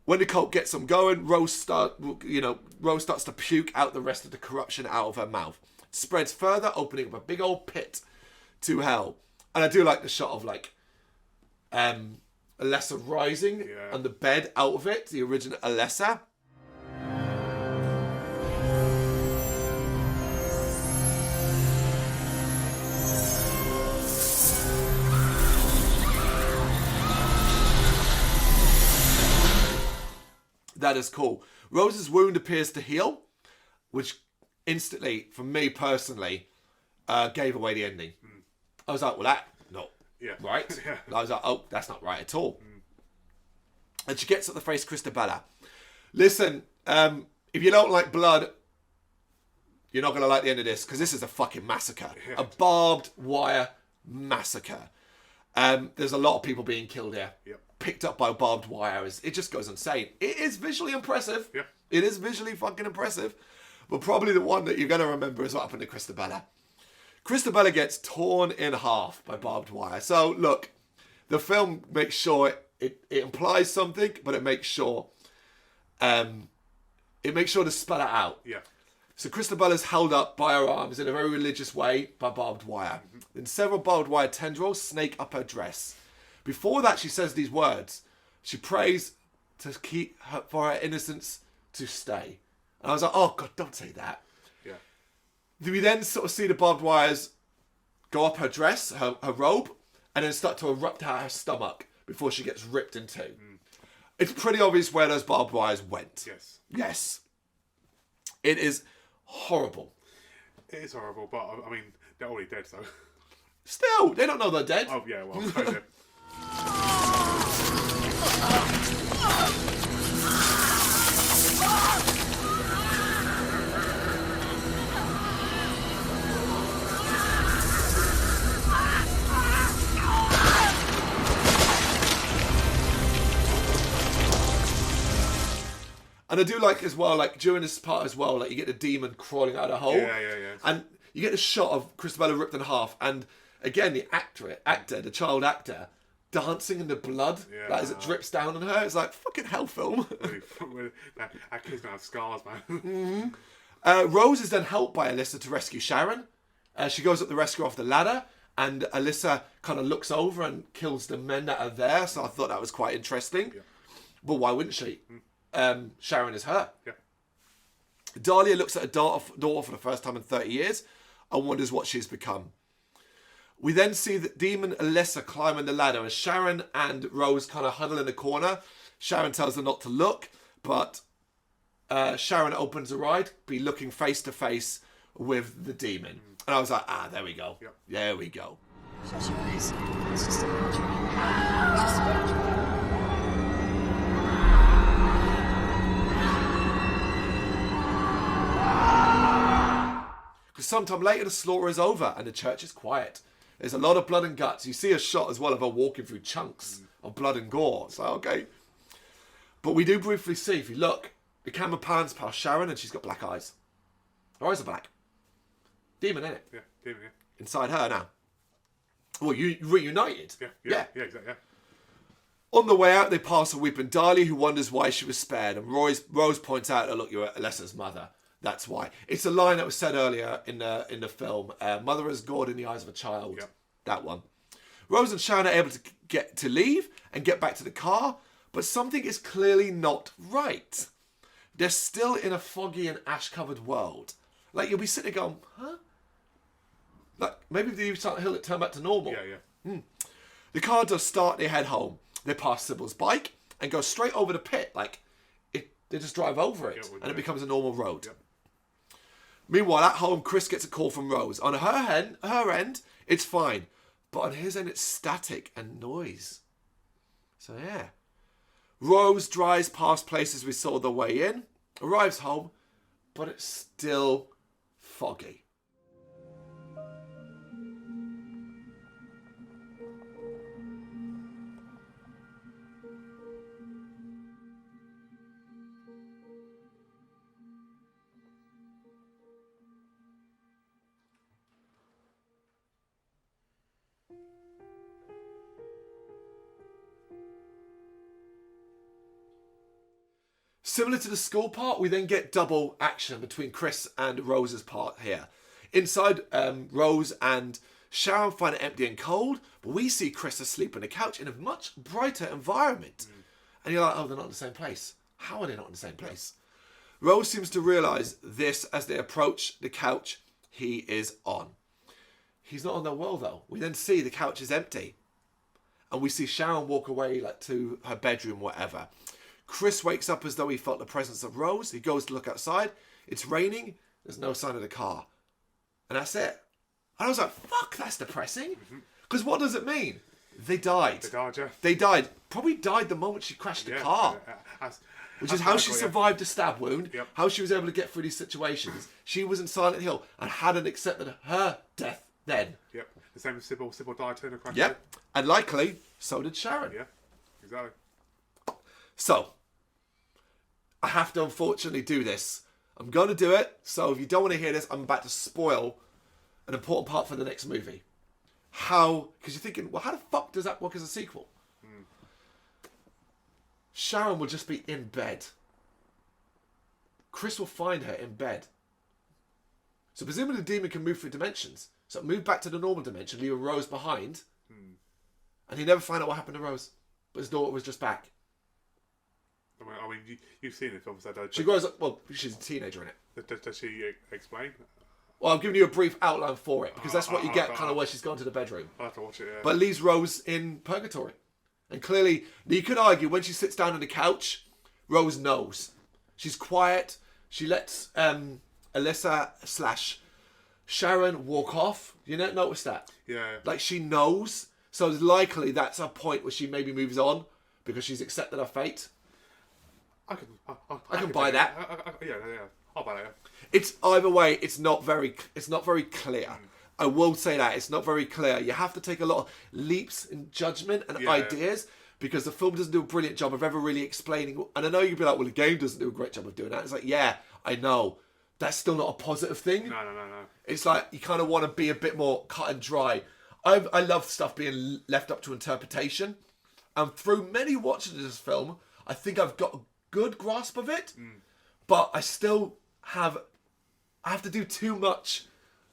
when the cult gets them going, Rose starts to puke out the rest of the corruption out of her mouth. It spreads further, opening up a big old pit to hell. And I do like the shot of like Alessa rising on the bed out of it, the original Alessa. That is cool. Rose's wound appears to heal, which instantly, for me personally, gave away the ending. I was like, well, that not right. Yeah. And I was like, oh, that's not right at all. And she gets up the face Christabella. Listen, if you don't like blood, you're not going to like the end of this, because this is a fucking massacre. A barbed wire massacre. There's a lot of people being killed here. Yep. Picked up by barbed wire. It just goes insane. It is visually impressive. Yeah. It is visually fucking impressive. But probably the one that you're going to remember is what happened to Christabella. Christabella gets torn in half by barbed wire. So, look, the film makes sure it implies something, but it makes sure to spell it out. Yeah. So Christabella's held up by her arms in a very religious way by barbed wire. Then several barbed wire tendrils snake up her dress. Before that, she says these words. She prays to for her innocence to stay. And I was like, oh God, don't say that. Yeah. We then sort of see the barbed wires go up her dress, her robe, and then start to erupt out her stomach before she gets ripped in two. It's pretty obvious where those barbed wires went. Yes. Yes. It is horrible. It is horrible, but I mean, they're already dead, so. Still, they don't know they're dead. Oh, yeah, well, kind of. And I do like as well, like during this part as well, like you get the demon crawling out of the hole. Yeah. And you get a shot of Christabella ripped in half, and again the the child actor, dancing in the blood as it drips down on her. It's like, fucking hell, film. That kid's gonna have scars, man. Rose is then helped by Alyssa to rescue Sharon. She goes up the rescue off the ladder, and Alyssa kind of looks over and kills the men that are there. So I thought that was quite interesting. Yeah. But why wouldn't she? Sharon is her. Yeah. Dahlia looks at her daughter for the first time in 30 years and wonders what she's become. We then see that Demon Alyssa climbing the ladder as Sharon and Rose kind of huddle in the corner. Sharon tells them not to look, but Sharon opens her eye, be looking face to face with the demon. And I was like, there we go. Yep. There we go. Shut your eyes. It's just a bad dream. It's just a bad dream. Because sometime later the slaughter is over and the church is quiet. There's a lot of blood and guts. You see a shot as well of her walking through chunks of blood and gore. So, okay. But we do briefly see, if you look, the camera pans past Sharon and she's got black eyes. Her eyes are black. Demon, innit? Yeah, demon, yeah. Inside her now. Well, you reunited. Yeah, exactly, yeah. On the way out, they pass a weeping Dahlia who wonders why she was spared. And Rose points out, look, you're Alessa's mother. That's why. It's a line that was said earlier in the film. Mother is God in the eyes of a child. Yep. That one. Rose and Sharon are able to get to leave and get back to the car, but something is clearly not right. They're still in a foggy and ash-covered world. Like, you'll be sitting there going, huh? Like, maybe they turn back to normal. Yeah. The car does start, they head home. They pass Sybil's bike and go straight over the pit. Like, they just drive over it and it becomes a normal road. Yep. Meanwhile, at home, Chris gets a call from Rose. On her end, it's fine. But on his end, it's static and noise. So, yeah. Rose drives past places we saw the way in, arrives home, but it's still foggy. Similar to the school part, we then get double action between Chris and Rose's part here. Inside, Rose and Sharon find it empty and cold, but we see Chris asleep on the couch in a much brighter environment. And you're like, oh, they're not in the same place. How are they not in the same place? Rose seems to realise this as they approach the couch he is on. He's not on their world, though. We then see the couch is empty. And we see Sharon walk away like to her bedroom, whatever. Chris wakes up as though he felt the presence of Rose. He goes to look outside. It's raining. There's no sign of the car. And that's it. And I was like, fuck, that's depressing. Because what does it mean? They died. They died, yeah. They died. Probably died the moment she crashed the car. Which is how she survived a stab wound, how she was able to get through these situations. She was in Silent Hill and hadn't accepted her death then. Yep. The same as Sybil. Sybil died too in a crash. Yep. And likely, so did Sharon. Yeah, exactly. So, I have to unfortunately do this. I'm going to do it. So if you don't want to hear this, I'm about to spoil an important part for the next movie. How? Because you're thinking, well, how the fuck does that work as a sequel? Sharon will just be in bed. Chris will find her in bed. So presumably the demon can move through dimensions. So move back to the normal dimension, leave Rose behind. And he never find out what happened to Rose. But his daughter was just back. I mean you've seen it, films. She grows up, well, she's a teenager in it. Does she explain? Well, I'm giving you a brief outline for it, because that's what you get kind of where she's gone to the bedroom. I'll have to watch it, yeah. But leaves Rose in purgatory. And clearly, you could argue when she sits down on the couch, Rose knows. She's quiet. She lets Alyssa / Sharon walk off. You don't notice that? Yeah. Like, she knows. So it's likely that's a point where she maybe moves on because she's accepted her fate. I can buy that. Yeah. I'll buy that. It's either way. It's not very clear. I will say that it's not very clear. You have to take a lot of leaps in judgment and ideas because the film doesn't do a brilliant job of ever really explaining. And I know you'd be like, well, the game doesn't do a great job of doing that. It's like, yeah, I know. That's still not a positive thing. No. It's like you kind of want to be a bit more cut and dry. I love stuff being left up to interpretation. And through many watches of this film, I think I've got a good grasp of it. But I still have to do too much.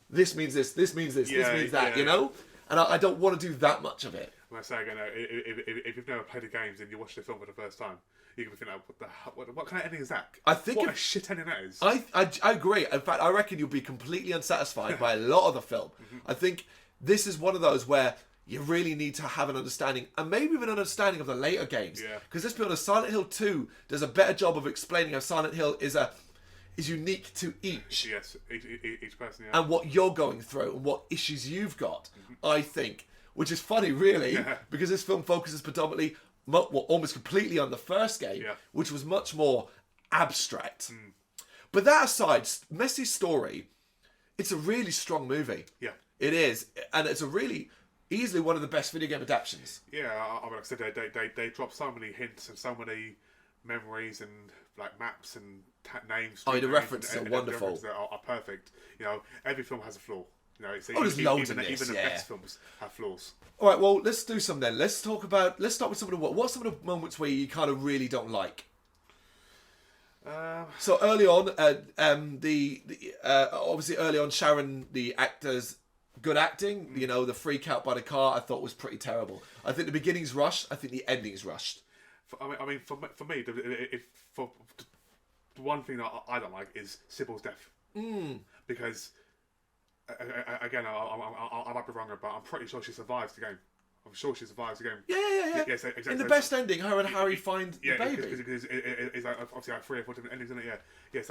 This means this means this means that, you know? And I don't want to do that much of it. When I say again, if you've never played the games and you watch the film for the first time, you can be thinking, what kind of ending is that? I think what a shit ending that is. I agree. In fact, I reckon you'll be completely unsatisfied by a lot of the film. I think this is one of those where you really need to have an understanding, and maybe even an understanding of the later games. Because let's be honest, Silent Hill 2 does a better job of explaining how Silent Hill is unique to each. Yes, each person, yeah. And what you're going through and what issues you've got, I think. Which is funny, really, because this film focuses predominantly, almost completely on the first game, which was much more abstract. But that aside, Messi's story, it's a really strong movie. Yeah. It is. And it's a really, easily one of the best video game adaptions. Yeah, I mean, like I said, they drop so many hints and so many memories and like maps and names. Oh, the references are wonderful. The references are perfect. You know, every film has a flaw. You know, there's loads in this, even the best films have flaws. All right, well, let's do some then. Let's start with some of the what's some of the moments where you kind of really don't like. So early on, obviously early on, Sharon, the actor's good acting. You know, the freak out by the car, I thought was pretty terrible. I think the beginning's rushed. I think the ending's rushed. I mean, for me, the one thing that I don't like is Sybil's death. Because. Again, I might be wrong, but I'm pretty sure she survives the game. I'm sure she survives the game. Yeah. Yes, exactly. In the best ending, her and Harry find the baby. Because it's like, obviously like 3 or 4 different endings in it. Because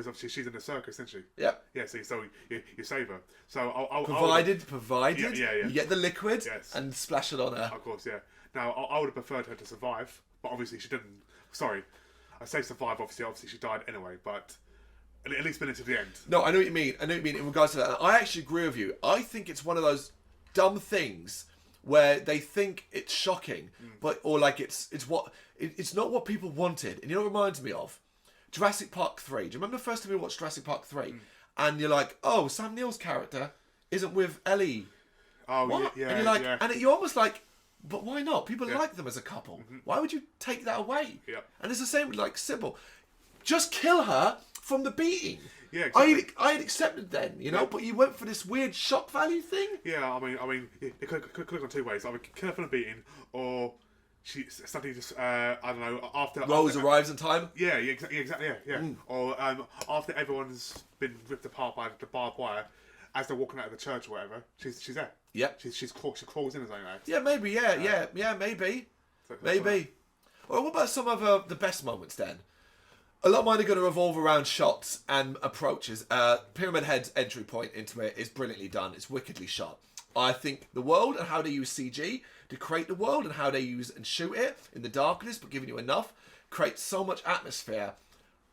obviously she's in the circus, isn't she? Yeah. Yeah. So you save her. So provided you get the liquid and splash it on her. Of course, yeah. Now I would have preferred her to survive, but obviously she didn't. Sorry, I say survive. Obviously she died anyway, but. At least minutes to the end. No, I know what you mean. in regards to that. And I actually agree with you. I think it's one of those dumb things where they think it's shocking, or like it's not what people wanted. And you know what it reminds me of? Jurassic Park 3. Do you remember the first time you watched Jurassic Park 3? And you're like, oh, Sam Neill's character isn't with Ellie. Oh, what? yeah. And you're like, and you're almost like, but why not? People like them as a couple. Why would you take that away? Yeah. And it's the same with like Sybil. Just kill her from the beating. Yeah, exactly. I had accepted then, you know, but you went for this weird shock value thing. Yeah, I mean, it could look on two ways. Either kill her from the beating, or she suddenly just I don't know after Rose arrives in time. Yeah, exactly. Yeah. Or after everyone's been ripped apart by the barbed wire, as they're walking out of the church or whatever, she's there. Yep. She crawls in as I know. Yeah, maybe. Yeah, maybe. Maybe. Well, what about some of the best moments then? A lot of mine are going to revolve around shots and approaches. Pyramid Head's entry point into it is brilliantly done. It's wickedly shot. I think the world and how they use CG to create the world and how they use and shoot it in the darkness, but giving you enough, creates so much atmosphere.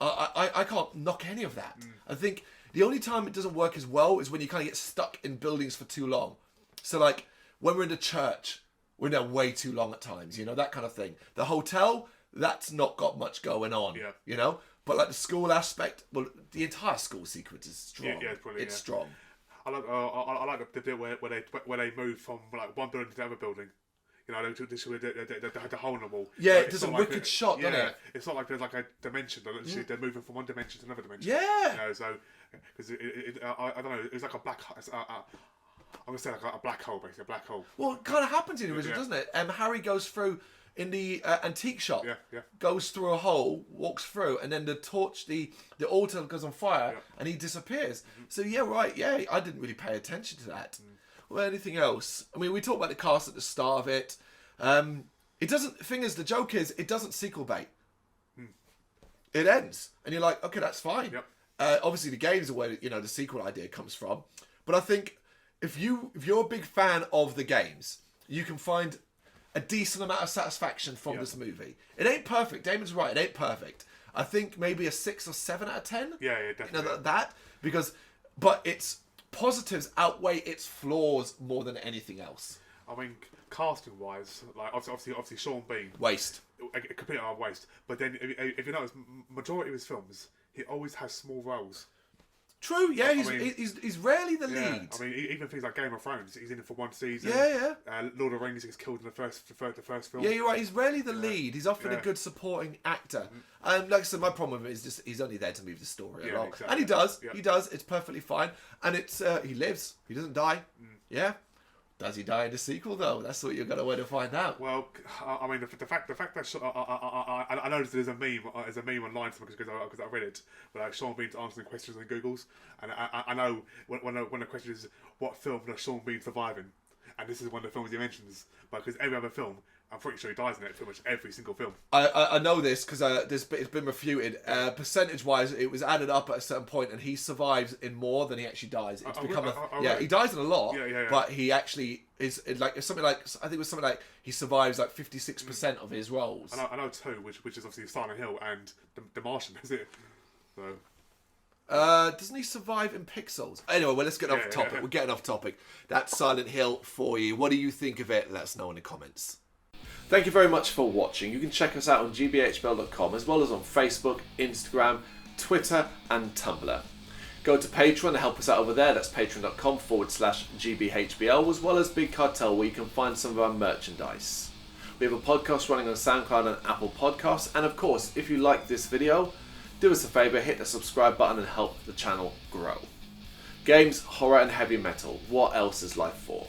I can't knock any of that. I think the only time it doesn't work as well is when you kind of get stuck in buildings for too long. So like when we're in the church, we're there way too long at times, you know, that kind of thing. The hotel, that's not got much going on, you know. But like the school aspect, well, the entire school sequence is strong. Yeah, it's brilliant. It's strong. I like the bit where they move from like one building to the other building. You know, the hole in the wall. Yeah, like, it does a wicked shot, doesn't it? It's not like there's like a dimension. They're moving from one dimension to another dimension. Yeah. You know, so because I don't know, it's like a black. I'm gonna say like a black hole, basically a black hole. Well, it kind of happens in the original, doesn't it? Harry goes through in the antique shop. Yeah. Goes through a hole, walks through, and then the torch, the altar goes on fire, and he disappears. So yeah, right. Yeah, I didn't really pay attention to that. Well, anything else? I mean, we talked about the cast at the start of it. It doesn't. Thing is, the joke is, it doesn't sequel bait. It ends, and you're like, okay, that's fine. Yep. Obviously, the game's where the sequel idea comes from. But I think if you're a big fan of the games, you can find a decent amount of satisfaction from this movie. It ain't perfect. Damon's right. It ain't perfect. I think maybe a 6 or 7 out of 10. Yeah, definitely. You know, but its positives outweigh its flaws more than anything else. I mean, casting wise, like obviously Sean Bean, Waste. A complete waste. But then if you notice, majority of his films, he always has small roles. True, yeah, he's rarely the lead. I mean, even things like Game of Thrones, he's in it for one season. Yeah. Lord of the Rings, he's killed in the first film. Yeah, you're right. He's rarely the lead. He's often a good supporting actor. And like I said, my problem with it is just he's only there to move the story along. Exactly. And he does. Yeah. He does. It's perfectly fine. And it's he lives. He doesn't die. Yeah. Does he die in the sequel though? That's what you're going to want to find out. Well, I mean, the fact that I know there's a meme online because I read it, but like Sean Bean's answering questions on Google's, and I know when the question is what film does Sean Bean survive in, and this is one of the films he mentions, but because every other film, I'm pretty sure he dies in it, pretty much every single film. I know this because it's been refuted. Percentage-wise, it was added up at a certain point, and he survives in more than he actually dies. It's become he dies in a lot, but he actually is like something like I think it was something like he survives like 56% of his roles. I know two, which is obviously Silent Hill and the Martian, is it? So. Doesn't he survive in Pixels? Anyway, well, let's get off topic. Yeah. We're getting off topic. That's Silent Hill for you. What do you think of it? Let us know in the comments. Thank you very much for watching. You can check us out on gbhbl.com as well as on Facebook, Instagram, Twitter and Tumblr. Go to Patreon and help us out over there. That's patreon.com/gbhbl as well as Big Cartel where you can find some of our merchandise. We have a podcast running on SoundCloud and Apple Podcasts. And of course, if you like this video, do us a favour, hit the subscribe button and help the channel grow. Games, horror and heavy metal. What else is life for?